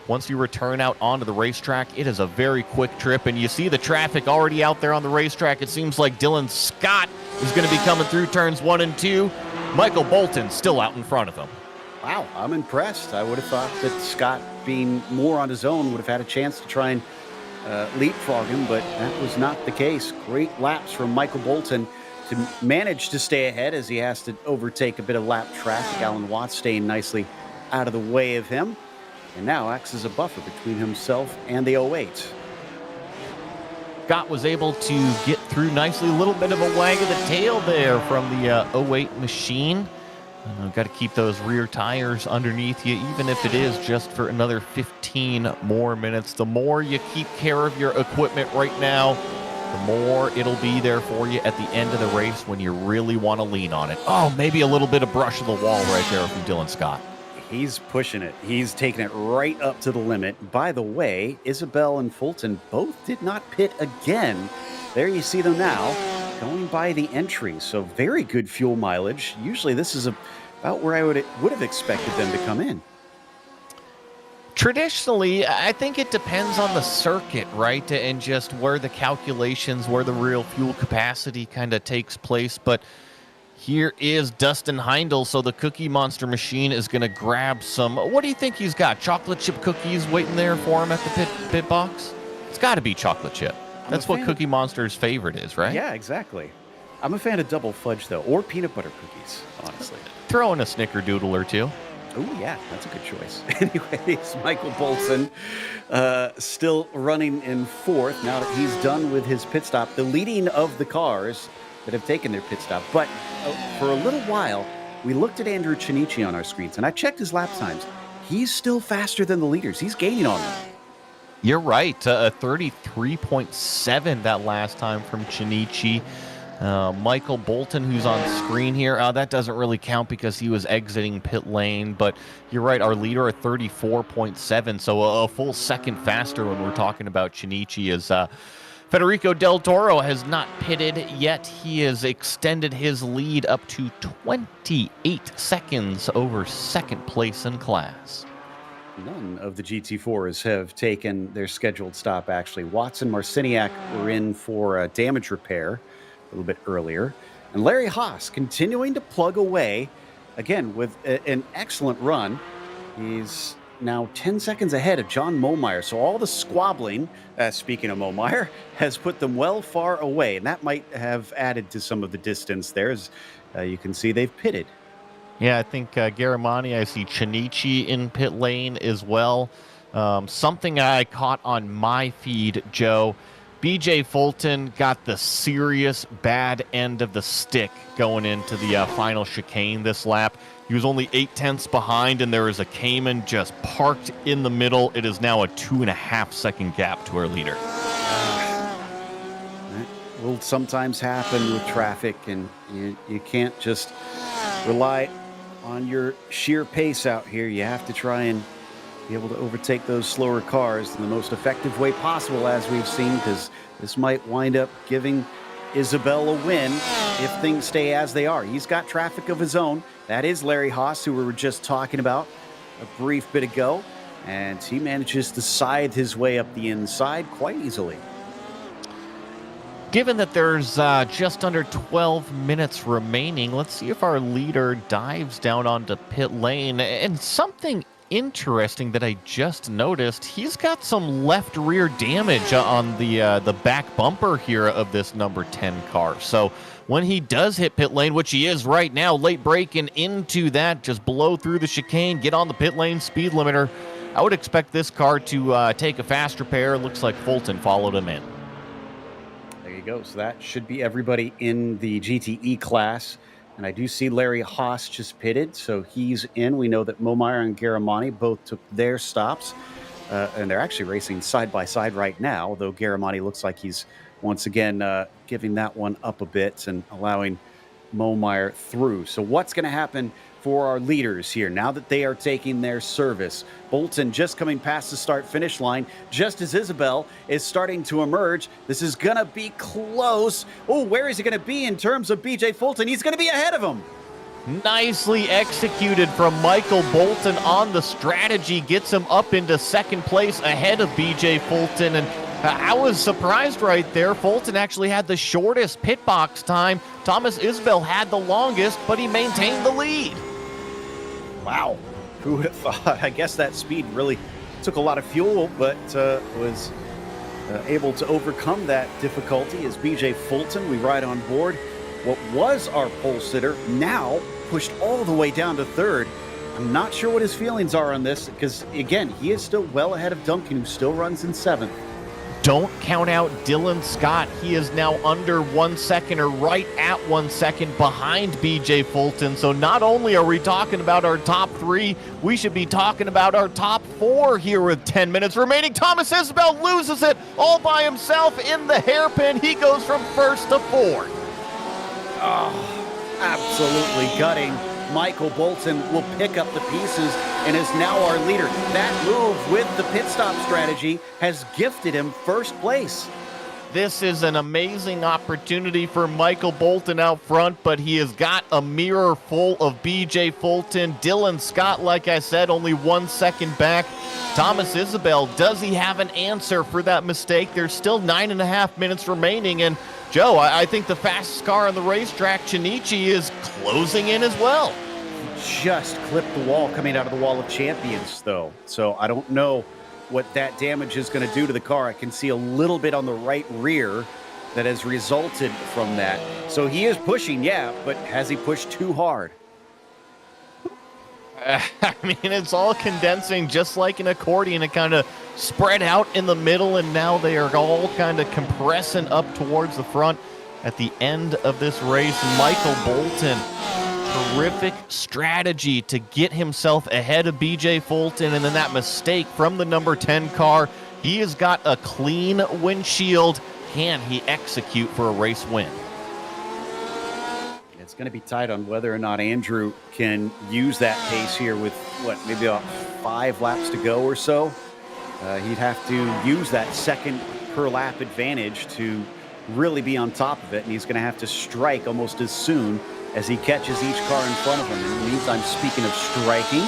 [SPEAKER 3] once you return out onto the racetrack, it is a very quick trip, and you see the traffic already out there on the racetrack. It seems like Dylan Scott is going to be coming through turns 1 and 2. Michael Bolton still out in front of him.
[SPEAKER 2] Wow, I'm impressed. I would have thought that Scott, being more on his own, would have had a chance to try and leapfrog him, but that was not the case. Great laps from Michael Bolton to manage to stay ahead as he has to overtake a bit of lap traffic. Alan Watts staying nicely out of the way of him, and now acts as a buffer between himself and the 08.
[SPEAKER 3] Scott was able to get through nicely. A little bit of a wag of the tail there from the 08 machine. Got to keep those rear tires underneath you, even if it is just for another 15 more minutes. The more you keep care of your equipment right now, the more it'll be there for you at the end of the race when you really want to lean on it. Oh, maybe a little bit of brush of the wall right there from Dylan Scott.
[SPEAKER 2] He's pushing it. He's taking it right up to the limit. By the way, Isabel and Fulton both did not pit again. There you see them now, going by the entry. So very good fuel mileage. Usually this is about where I would have expected them to come in.
[SPEAKER 3] Traditionally, I think it depends on the circuit, right? And just where the calculations, where the real fuel capacity kind of takes place. But here is Dustin Heindel, so the Cookie Monster machine is going to grab some. What do you think he's got? Chocolate chip cookies waiting there for him at the pit box? It's got to be chocolate chip. That's what Cookie Monster's favorite is, right?
[SPEAKER 2] Yeah, exactly. I'm a fan of double fudge, though, or peanut butter cookies, honestly.
[SPEAKER 3] Throw in a snickerdoodle or two.
[SPEAKER 2] Oh, yeah, that's a good choice. Anyways, Michael Bolton still running in fourth now that he's done with his pit stop, the leading of the cars that have taken their pit stop. But for a little while, we looked at Andrew Chinichi on our screens, and I checked his lap times. He's still faster than the leaders. He's gaining on them.
[SPEAKER 3] You're right. 33.7 that last time from Chinichi. Michael Bolton, who's on screen here, that doesn't really count because he was exiting pit lane. But you're right, our leader at 34.7, so a full second faster when we're talking about Chinichi. As Federico Del Toro has not pitted yet. He has extended his lead up to 28 seconds over second place in class.
[SPEAKER 2] None of the GT4s have taken their scheduled stop, actually. Watts and Marciniak were in for damage repair a little bit earlier. And Larry Haas continuing to plug away, again, with an excellent run. He's now 10 seconds ahead of John Momeyer. So all the squabbling, speaking of Momeyer, has put them well far away. And that might have added to some of the distance there. As you can see, they've pitted.
[SPEAKER 3] Yeah, I think Garamani, I see Chinichi in pit lane as well. Something I caught on my feed, Joe, BJ Fulton got the serious bad end of the stick going into the final chicane this lap. He was only 0.8 behind, and there is a Cayman just parked in the middle. It is now a 2.5 second gap to our leader.
[SPEAKER 2] That will sometimes happen with traffic, and you can't just rely on your sheer pace out here. You have to try and be able to overtake those slower cars in the most effective way possible, as we've seen, because this might wind up giving Isabel a win if things stay as they are. He's got traffic of his own. That is Larry Haas, who we were just talking about a brief bit ago, and he manages to scythe his way up the inside quite easily.
[SPEAKER 3] Given that there's just under 12 minutes remaining, let's see if our leader dives down onto pit lane. And something interesting that I just noticed, he's got some left rear damage on the back bumper here of this number 10 car. So when he does hit pit lane, which he is right now, late braking into that, just blow through the chicane, get on the pit lane speed limiter, I would expect this car to take a fast repair. Looks like Fulton followed him in.
[SPEAKER 2] There you go. So that should be everybody in the GTE class. And I do see Larry Haas just pitted, so he's in. We know that Momeyer and Garamani both took their stops. And they're actually racing side by side right now, though Garamani looks like he's once again giving that one up a bit and allowing Momeyer through. So what's going to happen for our leaders here now that they are taking their service? Bolton just coming past the start-finish line just as Isabel is starting to emerge. This is going to be close. Oh, where is he going to be in terms of BJ Fulton? He's going to be ahead of him.
[SPEAKER 3] Nicely executed from Michael Bolton on the strategy. Gets him up into second place ahead of BJ Fulton. And I was surprised right there. Fulton actually had the shortest pit box time. Thomas Isbell had the longest, but he maintained the lead.
[SPEAKER 2] Wow. Who would have thought? I guess that speed really took a lot of fuel, but was able to overcome that difficulty as BJ Fulton, we ride on board. What was our pole sitter now pushed all the way down to third. I'm not sure what his feelings are on this because, again, he is still well ahead of Duncan, who still runs in seventh.
[SPEAKER 3] Don't count out Dylan Scott. He is now under 1 second or right at 1 second behind BJ Fulton. So not only are we talking about our top three, we should be talking about our top four here with 10 minutes remaining. Thomas Isbell loses it all by himself in the hairpin. He goes from first to fourth.
[SPEAKER 2] Oh, absolutely gutting. Michael Bolton will pick up the pieces and is now our leader. That move with the pit stop strategy has gifted him first place.
[SPEAKER 3] This is an amazing opportunity for Michael Bolton out front, but he has got a mirror full of BJ Fulton. Dylan Scott, like I said, only 1 second back. Thomas Isabel, does he have an answer for that mistake? There's still 9.5 minutes remaining, and Joe, I think the fastest car on the racetrack, Shinichi, is closing in as well.
[SPEAKER 2] Just clipped the wall coming out of the Wall of Champions, though. So I don't know what that damage is going to do to the car. I can see a little bit on the right rear that has resulted from that. So he is pushing, yeah, but has he pushed too hard?
[SPEAKER 3] I mean, it's all condensing just like an accordion. It kind of spread out in the middle, and now they are all kind of compressing up towards the front at the end of this race. Michael Bolton, terrific strategy to get himself ahead of BJ Fulton, and then that mistake from the number 10 car. He has got a clean windshield. Can he execute for a race win?
[SPEAKER 2] It's going to be tight on whether or not Andrew can use that pace here with, maybe about 5 laps to go or so. He'd have to use that second per lap advantage to really be on top of it, and he's going to have to strike almost as soon as he catches each car in front of him. In the meantime, speaking of striking,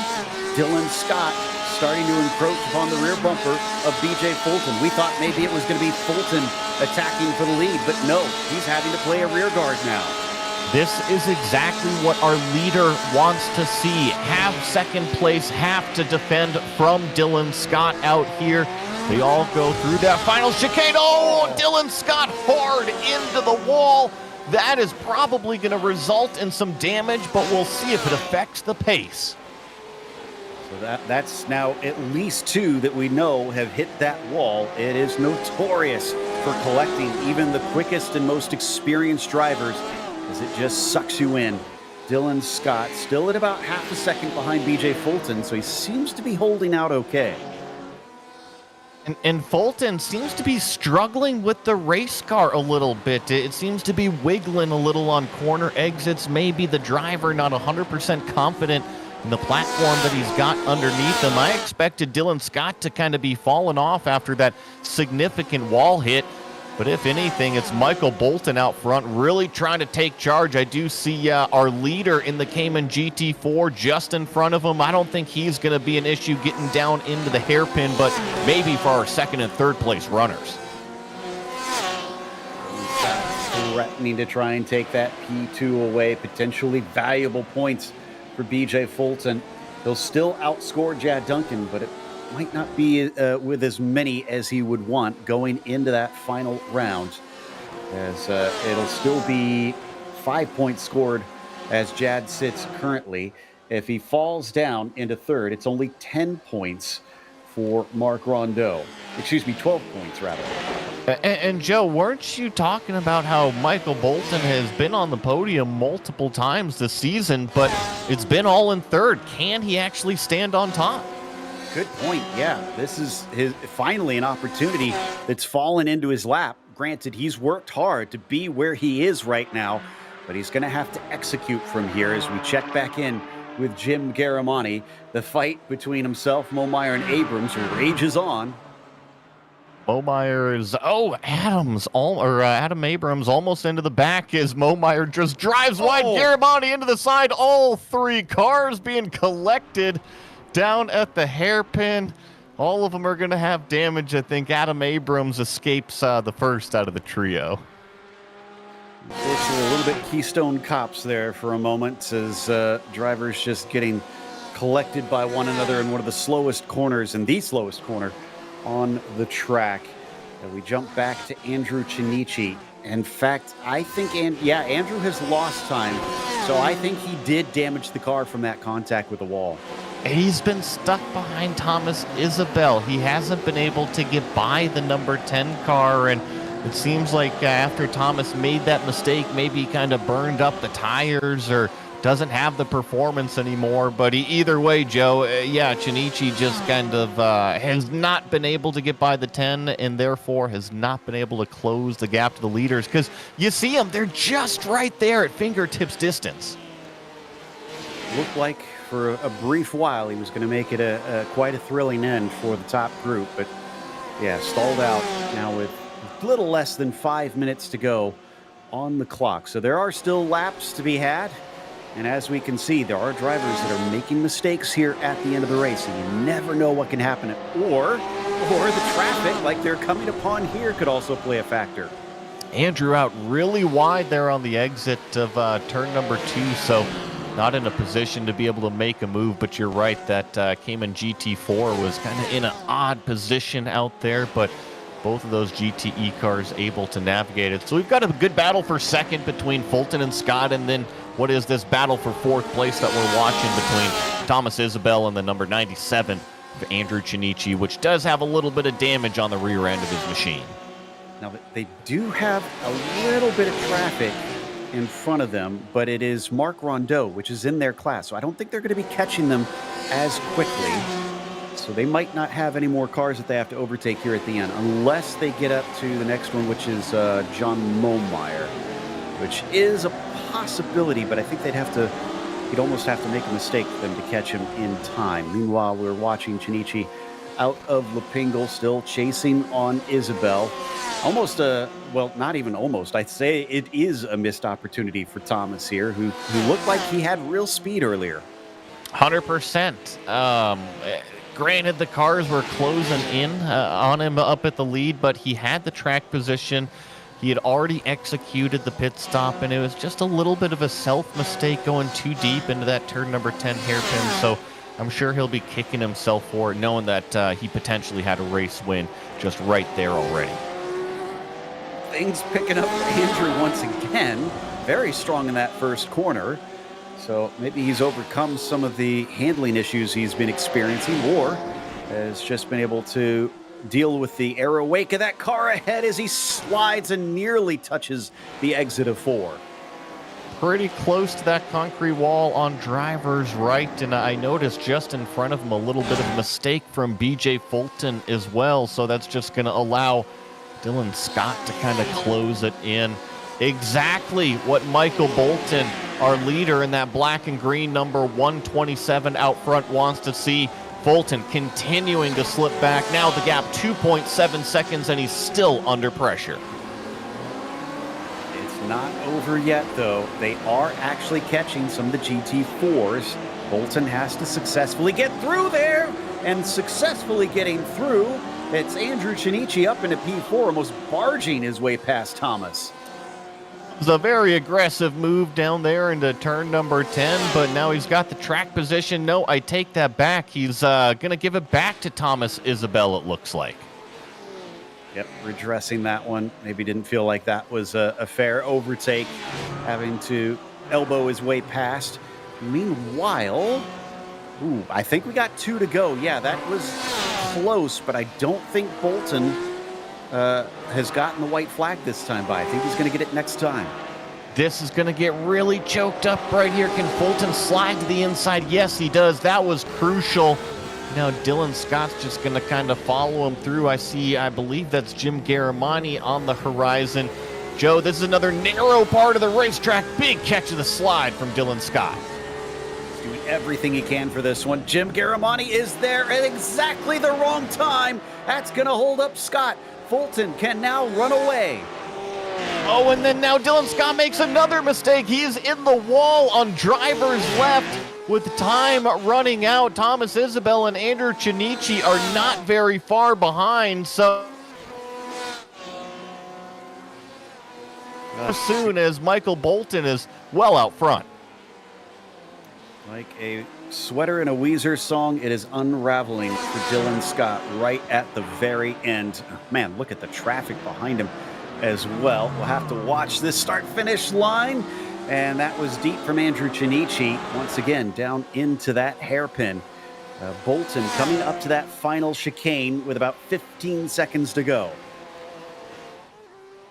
[SPEAKER 2] Dylan Scott starting to encroach upon the rear bumper of BJ Fulton. We thought maybe it was going to be Fulton attacking for the lead, but no, he's having to play a rear guard now.
[SPEAKER 3] This is exactly what our leader wants to see. Have second place, have to defend from Dylan Scott out here. They all go through that final chicane. Oh, Dylan Scott hard into the wall. That is probably going to result in some damage, but we'll see if it affects the pace.
[SPEAKER 2] So that's now at least 2 that we know have hit that wall. It is notorious for collecting even the quickest and most experienced drivers, as it just sucks you in. Dylan Scott still at about half a second behind BJ Fulton, so he seems to be holding out okay.
[SPEAKER 3] And Fulton seems to be struggling with the race car a little bit. It seems to be wiggling a little on corner exits. Maybe the driver not 100% confident in the platform that he's got underneath him. I expected Dylan Scott to kind of be falling off after that significant wall hit. But if anything, it's Michael Bolton out front really trying to take charge. I do see our leader in the Cayman GT4 just in front of him. I don't think he's going to be an issue getting down into the hairpin, but maybe for our second and third place runners.
[SPEAKER 2] Threatening to try and take that P2 away. Potentially valuable points for BJ Fulton. He'll still outscore Jad Duncan, but it might not be with as many as he would want going into that final round, as it'll still be 5 points scored as Jad sits currently. If he falls down into third, it's only 10 points for Mark Rondeau. Excuse me, 12 points, rather.
[SPEAKER 3] And Joe, weren't you talking about how Michael Bolton has been on the podium multiple times this season, but it's been all in third? Can he actually stand on top?
[SPEAKER 2] Good point. Yeah, this is finally an opportunity that's fallen into his lap. Granted, he's worked hard to be where he is right now, but he's going to have to execute from here as we check back in with Jim Garamani. The fight between himself, Momeyer, and Abrams rages on.
[SPEAKER 3] Momeyer Adam Abrams almost into the back as Momeyer just drives wide. Garamani into the side. All three cars being collected down at the hairpin. All of them are going to have damage. I think Adam Abrams escapes the first out of the trio.
[SPEAKER 2] Unfortunately, a little bit Keystone Cops there for a moment as drivers just getting collected by one another in one of the slowest corners, and the slowest corner on the track. And we jump back to Andrew Chinichi. In fact, I think, Andrew has lost time, so I think he did damage the car from that contact with the wall.
[SPEAKER 3] He's been stuck behind Thomas Isabel. He hasn't been able to get by the number 10 car, and it seems like after Thomas made that mistake, maybe he kind of burned up the tires or doesn't have the performance anymore. But either way, Joe, Chinichi just kind of has not been able to get by the 10 and therefore has not been able to close the gap to the leaders, because you see them, they're just right there at fingertips distance.
[SPEAKER 2] Looked like for a brief while he was going to make it quite a thrilling end for the top group, but stalled out now with a little less than 5 minutes to go on the clock. So there are still laps to be had, and as we can see, there are drivers that are making mistakes here at the end of the race, and you never know what can happen. Or the traffic, like they're coming upon here, could also play a factor. Andrew
[SPEAKER 3] out really wide there on the exit of turn number 2, so not in a position to be able to make a move. But you're right, that Cayman GT4 was kind of in an odd position out there, but both of those GTE cars able to navigate it. So we've got a good battle for second between Fulton and Scott, and then what is this battle for fourth place that we're watching between Thomas Isabel and the number 97 of Andrew Chinichi, which does have a little bit of damage on the rear end of his machine.
[SPEAKER 2] Now, they do have a little bit of traffic in front of them, but it is Mark Rondeau, which is in their class, so I don't think they're going to be catching them as quickly. So they might not have any more cars that they have to overtake here at the end, unless they get up to the next one, which is John Momeyer, which is a possibility, but I think you'd almost have to make a mistake for them to catch him in time. Meanwhile, we're watching Chinichi out of Lapingle, still chasing on Isabel. Almost not even almost. I'd say it is a missed opportunity for Thomas here, who looked like he had real speed earlier.
[SPEAKER 3] 100%. Granted, the cars were closing in on him up at the lead, but he had the track position. He had already executed the pit stop, and it was just a little bit of a self-mistake going too deep into that turn number 10 hairpin. So I'm sure he'll be kicking himself for it, knowing that he potentially had a race win just right there already.
[SPEAKER 2] Things picking up for Andrew once again. Very strong in that first corner. So maybe he's overcome some of the handling issues he's been experiencing, or has just been able to deal with the aero wake of that car ahead as he slides and nearly touches the exit of 4.
[SPEAKER 3] Pretty close to that concrete wall on driver's right, and I noticed just in front of him a little bit of a mistake from BJ Fulton as well, so that's just going to allow Dylan Scott to kind of close it in. Exactly what Michael Bolton, our leader in that black and green number 127 out front, wants to see. Fulton continuing to slip back. Now the gap 2.7 seconds, and he's still under pressure.
[SPEAKER 2] It's not over yet, though. They are actually catching some of the GT4s. Bolton has to successfully get through there, and successfully getting through, it's Andrew Chinichi up into P4, almost barging his way past Thomas.
[SPEAKER 3] It was a very aggressive move down there into turn number 10, but now he's got the track position. No, I take that back. He's going to give it back to Thomas Isabel, it looks like.
[SPEAKER 2] Yep, redressing that one. Maybe didn't feel like that was a fair overtake, having to elbow his way past. Meanwhile, I think we got 2 to go. Yeah, that was close, but I don't think Bolton has gotten the white flag this time by. I think he's going to get it next time.
[SPEAKER 3] This is going to get really choked up right here. Can Fulton slide to the inside? Yes, he does. That was crucial. Now Dylan Scott's just going to kind of follow him through. I believe that's Jim Garamani on the horizon. Joe, this is another narrow part of the racetrack. Big catch of the slide from Dylan Scott.
[SPEAKER 2] He's doing everything he can for this one. Jim Garamani is there at exactly the wrong time. That's going to hold up Scott. Fulton can now run away.
[SPEAKER 3] Oh, and then now Dylan Scott makes another mistake. He is in the wall on driver's left with time running out. Thomas Isabel and Andrew Chinichi are not very far behind, so as soon as Michael Bolton is well out front.
[SPEAKER 2] Like a sweater in a Weezer song, it is unraveling for Dylan Scott right at the very end. Man, look at the traffic behind him as well. We'll have to watch this start-finish line. And that was deep from Andrew Chinichi. Once again, down into that hairpin. Bolton coming up to that final chicane with about 15 seconds to go.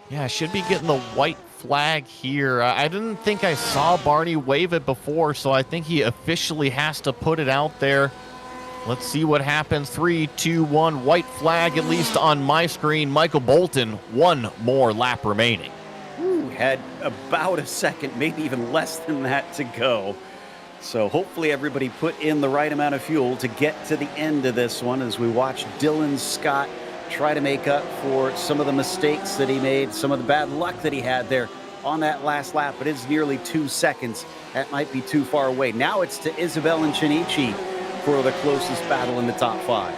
[SPEAKER 3] Yeah, I should be getting the white flag here. I didn't think I saw Barney wave it before, so I think he officially has to put it out there. Let's see what happens. 3, 2, 1, white flag, at least on my screen. Michael Bolton, one more lap remaining.
[SPEAKER 2] Had about a second, maybe even less than that to go. So hopefully everybody put in the right amount of fuel to get to the end of this one as we watch Dylan Scott try to make up for some of the mistakes that he made, some of the bad luck that he had there on that last lap. But it's nearly 2 seconds. That might be too far away. Now it's to Isabel and Chinichi for the closest battle in the top 5.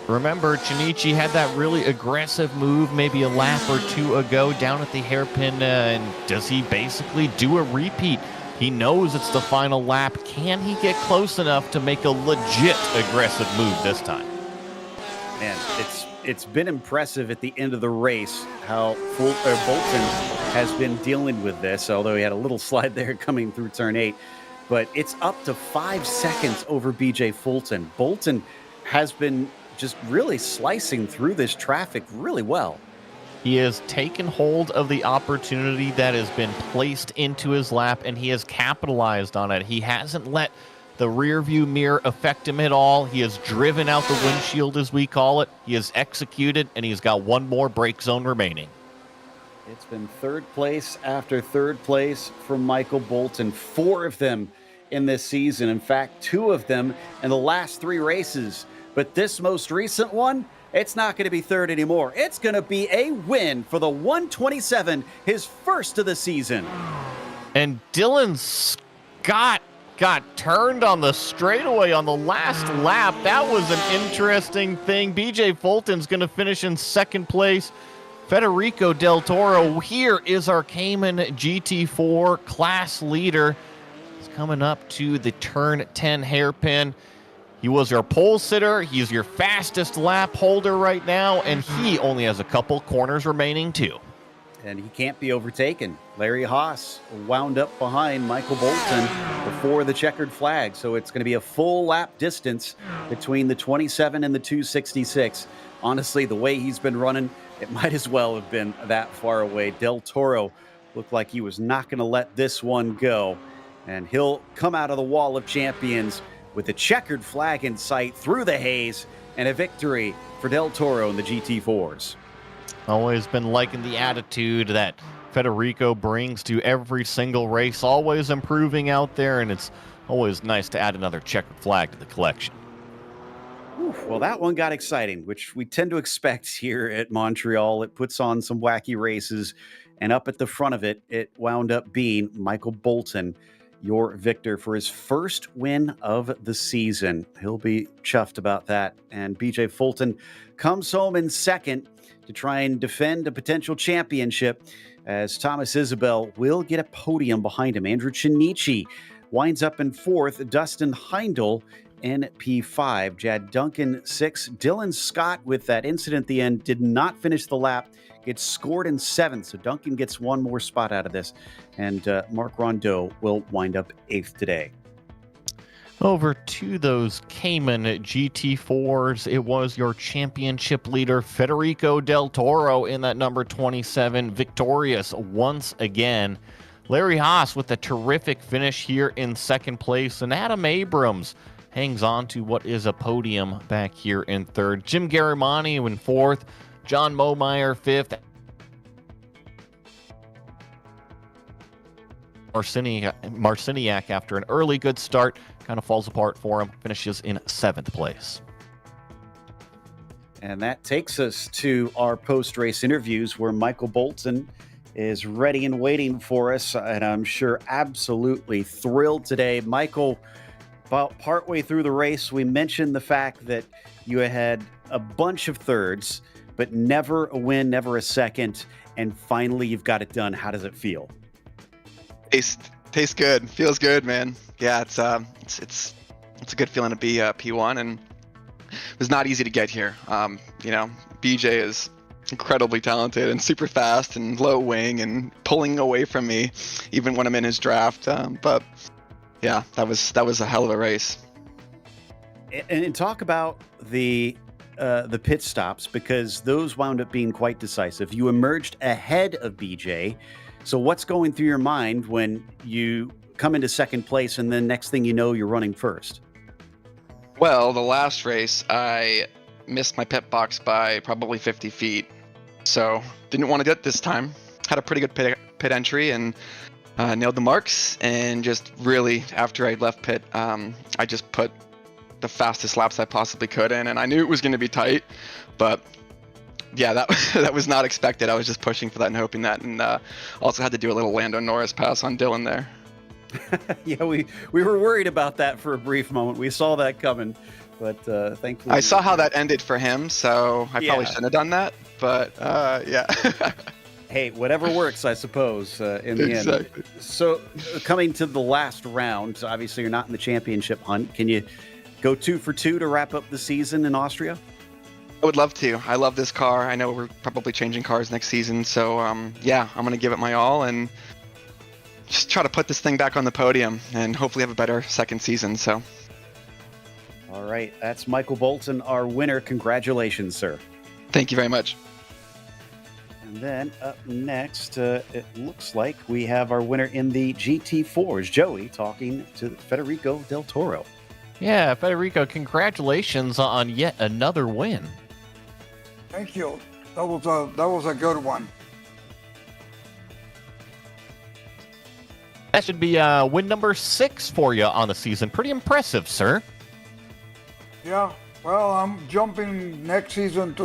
[SPEAKER 3] Remember, Chinichi had that really aggressive move maybe a lap or two ago down at the hairpin, and does he basically do a repeat? He knows it's the final lap. Can he get close enough to make a legit aggressive move this time?
[SPEAKER 2] Man, it's been impressive at the end of the race how Bolton has been dealing with this, although he had a little slide there coming through turn 8. But it's up to 5 seconds over BJ Fulton. Bolton has been just really slicing through this traffic really well.
[SPEAKER 3] He has taken hold of the opportunity that has been placed into his lap, and he has capitalized on it. He hasn't let the rear view mirror affect him at all. He has driven out the windshield, as we call it. He has executed, and he's got one more brake zone remaining.
[SPEAKER 2] It's been third place after third place from Michael Bolton. 4 of them in this season. In fact, 2 of them in the last 3 races. But this most recent one, it's not going to be third anymore. It's going to be a win for the 127, his first of the season.
[SPEAKER 3] And Dylan Scott got turned on the straightaway on the last lap. That was an interesting thing. BJ Fulton's going to finish in second place. Federico Del Toro, here is our Cayman GT4 class leader. He's coming up to the turn 10 hairpin. He was your pole sitter. He's your fastest lap holder right now, and he only has a couple corners remaining too.
[SPEAKER 2] And he can't be overtaken. Larry Haas wound up behind Michael Bolton before the checkered flag. So it's going to be a full lap distance between the 27 and the 266. Honestly, the way he's been running, it might as well have been that far away. Del Toro looked like he was not going to let this one go. And he'll come out of the Wall of Champions with a checkered flag in sight through the haze and a victory for Del Toro in the GT4s.
[SPEAKER 3] Always been liking the attitude that Federico brings to every single race, always improving out there, and it's always nice to add another checkered flag to the collection.
[SPEAKER 2] Well, that one got exciting, which we tend to expect here at Montreal. It puts on some wacky races, and up at the front of it, it wound up being Michael Bolton, your victor for his first win of the season. He'll be chuffed about that. And BJ Fulton comes home in second to try and defend a potential championship, as Thomas Isabel will get a podium behind him. Andrew Chinichi winds up in fourth. Dustin Heindel in P5. Jad Duncan 6. Dylan Scott, with that incident at the end, did not finish the lap. Gets scored in 7th, so Duncan gets one more spot out of this. And Mark Rondeau will wind up 8th today.
[SPEAKER 3] Over to those Cayman GT4s, it was your championship leader, Federico Del Toro, in that number 27, victorious once again. Larry Haas with a terrific finish here in second place, and Adam Abrams hangs on to what is a podium back here in third. Jim Garimani in fourth, John Momeyer fifth, Marciniak, after an early good start, kind of falls apart for him, finishes in seventh place.
[SPEAKER 2] And that takes us to our post-race interviews where Michael Bolton is ready and waiting for us, and I'm sure absolutely thrilled today. Michael, about partway through the race, we mentioned the fact that you had a bunch of thirds, but never a win, never a second, and finally you've got it done. How does it feel?
[SPEAKER 4] Tastes good. Feels good, man. Yeah, it's a good feeling to be P1, and it was not easy to get here. BJ is incredibly talented and super fast and low wing and pulling away from me even when I'm in his draft. But yeah, that was a hell of a race.
[SPEAKER 2] And talk about the pit stops, because those wound up being quite decisive. You emerged ahead of BJ. So what's going through your mind when you come into second place and then next thing you know, you're running first?
[SPEAKER 4] Well, the last race, I missed my pit box by probably 50 feet. So didn't want to do it this time. Had a pretty good pit entry and nailed the marks. And just really, after I left pit, I just put the fastest laps I possibly could in. And I knew it was going to be tight, but yeah, that was not expected. I was just pushing for that and hoping that, and also had to do a little Lando Norris pass on Dylan there.
[SPEAKER 2] Yeah, we were worried about that for a brief moment. We saw that coming, but thankfully...
[SPEAKER 4] I saw how that ended for him, so I probably shouldn't have done that, but yeah.
[SPEAKER 2] Hey, whatever works, I suppose, in the end. So coming to the last round, obviously you're not in the championship hunt. Can you go 2 for 2 to wrap up the season in Austria?
[SPEAKER 4] I would love to. I love this car. I know we're probably changing cars next season, so yeah, I'm going to give it my all and just try to put this thing back on the podium and hopefully have a better second season. So,
[SPEAKER 2] all right, that's Michael Bolton, our winner. Congratulations, sir.
[SPEAKER 4] Thank you very much.
[SPEAKER 2] And then up next, it looks like we have our winner in the GT4s, Joey, talking to Federico Del Toro.
[SPEAKER 3] Yeah, Federico, congratulations on yet another win.
[SPEAKER 5] Thank you. That was a good one.
[SPEAKER 3] That should be win number 6 for you on the season. Pretty impressive, sir.
[SPEAKER 5] Yeah. Well, I'm jumping next season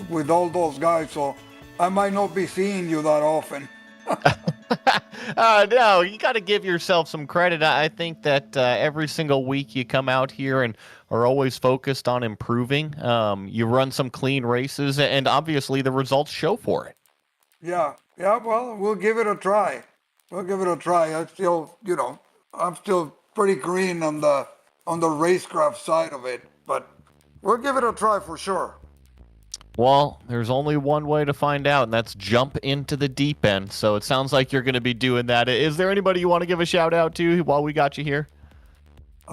[SPEAKER 5] with all those guys, so I might not be seeing you that often.
[SPEAKER 3] No, you got to give yourself some credit. I think that every single week you come out here and are always focused on improving. You run some clean races, and obviously the results show for it.
[SPEAKER 5] Yeah. Well, we'll give it a try. I still, I'm still pretty green on the racecraft side of it, but we'll give it a try for sure.
[SPEAKER 3] Well, there's only one way to find out, and that's jump into the deep end. So it sounds like you're going to be doing that. Is there anybody you want to give a shout out to while we got you here?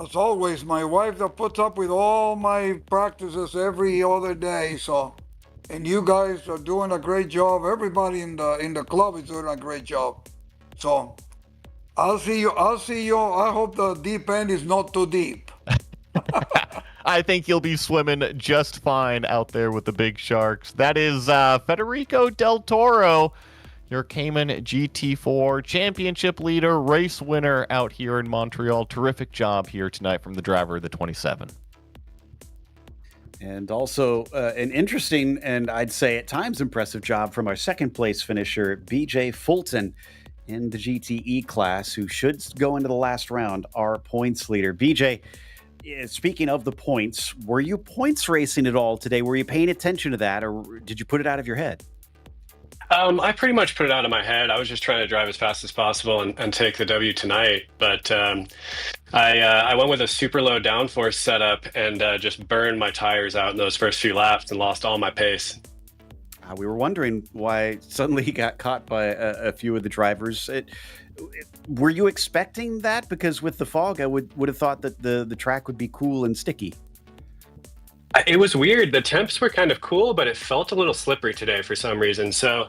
[SPEAKER 5] As always, my wife that puts up with all my practices every other day. So, and you guys are doing a great job. Everybody in the club is doing a great job. So, I'll see you. I hope the deep end is not too deep.
[SPEAKER 3] I think you'll be swimming just fine out there with the big sharks. That is Federico Del Toro, your Cayman GT4 championship leader, race winner out here in Montreal. Terrific job here tonight from the driver of the 27.
[SPEAKER 2] And also an interesting and I'd say at times impressive job from our second place finisher, BJ Fulton, in the GTE class, who should go into the last round, our points leader. BJ, speaking of the points, were you points racing at all today? Were you paying attention to that, or did you put it out of your head?
[SPEAKER 6] I pretty much put it out of my head. I was just trying to drive as fast as possible and take the W tonight. But I went with a super low downforce setup and just burned my tires out in those first few laps and lost all my pace.
[SPEAKER 2] We were wondering why suddenly he got caught by a few of the drivers. Were you expecting that? Because with the fog, I would have thought that the track would be cool and sticky.
[SPEAKER 6] It was weird. The temps were kind of cool, but it felt a little slippery today for some reason. So,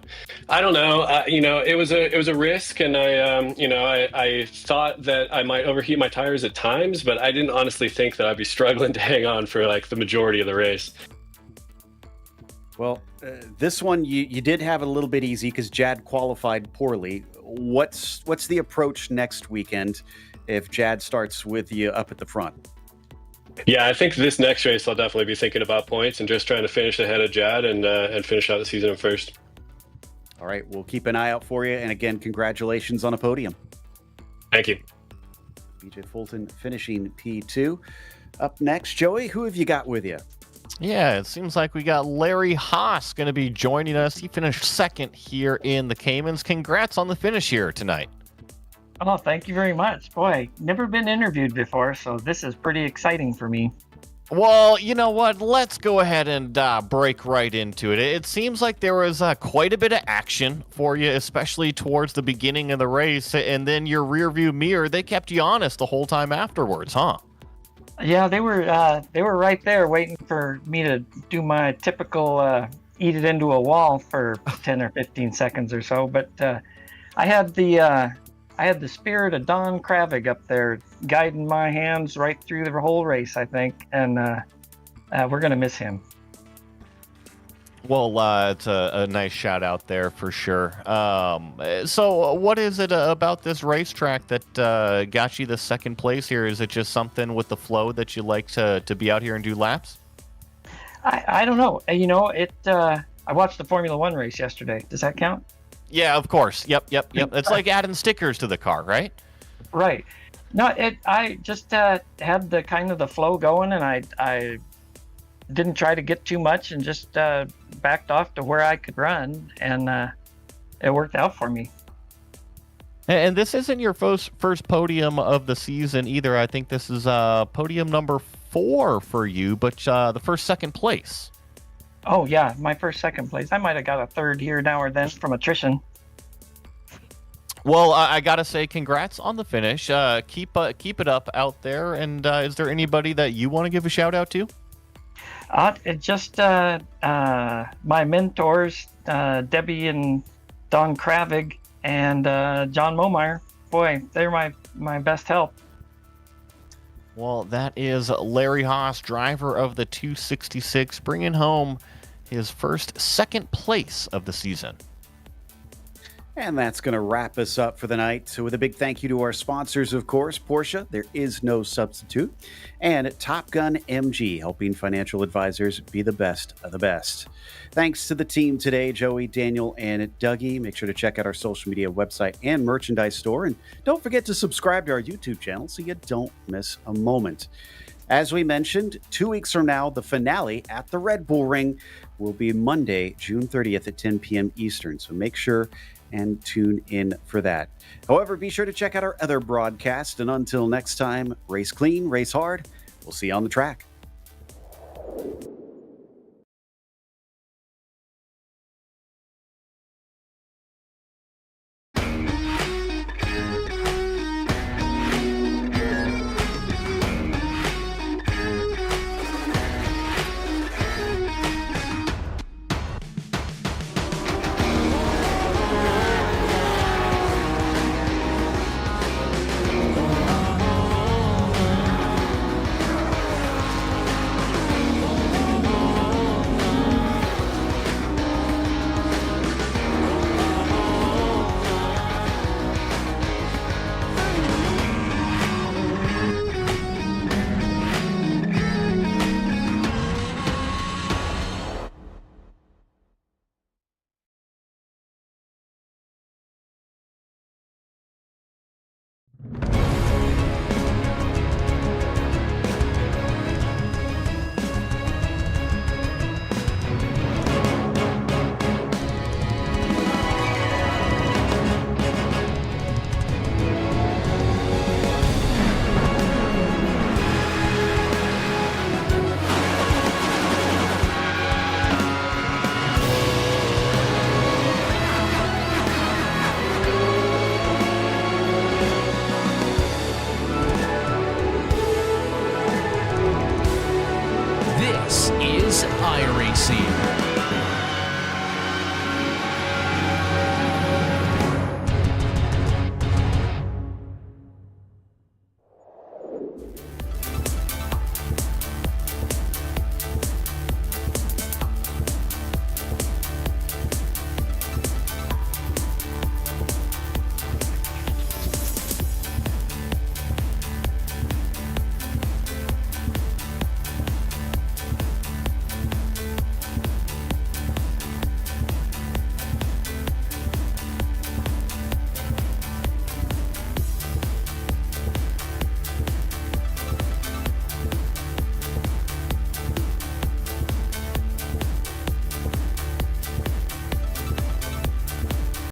[SPEAKER 6] I don't know. It was a risk, and I thought that I might overheat my tires at times, but I didn't honestly think that I'd be struggling to hang on for like the majority of the race.
[SPEAKER 2] Well, this one you did have it a little bit easy because Jad qualified poorly. What's the approach next weekend if Jad starts with you up at the front?
[SPEAKER 6] Yeah, I think this next race I'll definitely be thinking about points and just trying to finish ahead of Jad and finish out the season first.
[SPEAKER 2] All right, we'll keep an eye out for you. And again, congratulations on a podium.
[SPEAKER 6] Thank you.
[SPEAKER 2] BJ Fulton finishing P2. Up next, Joey, who have you got with you?
[SPEAKER 3] Yeah, it seems like we got Larry Haas going to be joining us. He finished second here in the Caymans. Congrats on the finish here tonight.
[SPEAKER 7] Oh, thank you very much. Boy, never been interviewed before, so this is pretty exciting for me.
[SPEAKER 3] Well, you know what? Let's go ahead and break right into it. It seems like there was quite a bit of action for you, especially towards the beginning of the race, and then your rearview mirror, they kept you honest the whole time afterwards, huh?
[SPEAKER 7] Yeah, they were right there waiting for me to do my typical eat it into a wall for 10 or 15 seconds or so, but I had the spirit of Don Kravig up there guiding my hands right through the whole race, I think, and we're going to miss him.
[SPEAKER 3] Well, it's a nice shout out there for sure. So what is it about this racetrack that got you the second place here? Is it just something with the flow that you like to be out here and do laps?
[SPEAKER 7] I don't know. I watched the Formula One race yesterday. Does that count?
[SPEAKER 3] Yeah, of course. Yep. It's like adding stickers to the car, right?
[SPEAKER 7] Right. No, I just had the kind of the flow going, and I didn't try to get too much and just backed off to where I could run, and it worked out for me.
[SPEAKER 3] And this isn't your first podium of the season either. I think this is podium number 4 for you, but the first second place.
[SPEAKER 7] Oh, yeah, my first second place. I might have got a third here now or then from attrition.
[SPEAKER 3] Well, I got to say congrats on the finish. Keep it up out there. And is there anybody that you want to give a shout out to?
[SPEAKER 7] It just my mentors, Debbie and Don Kravig and John Momeyer. Boy, they're my best help.
[SPEAKER 3] Well, that is Larry Haas, driver of the 266, bringing home his first second place of the season.
[SPEAKER 2] And that's going to wrap us up for the night. So with a big thank you to our sponsors, of course, Porsche, there is no substitute, and Top Gun MG, helping financial advisors be the best of the best. Thanks to the team today, Joey, Daniel, and Dougie. Make sure to check out our social media website and merchandise store. And don't forget to subscribe to our YouTube channel so you don't miss a moment. As we mentioned, 2 weeks from now, the finale at the Red Bull Ring will be Monday, June 30th at 10 p.m. Eastern. So make sure and tune in for that. However, be sure to check out our other broadcast. And until next time, race clean, race hard. We'll see you on the track.
[SPEAKER 1] is iRacing.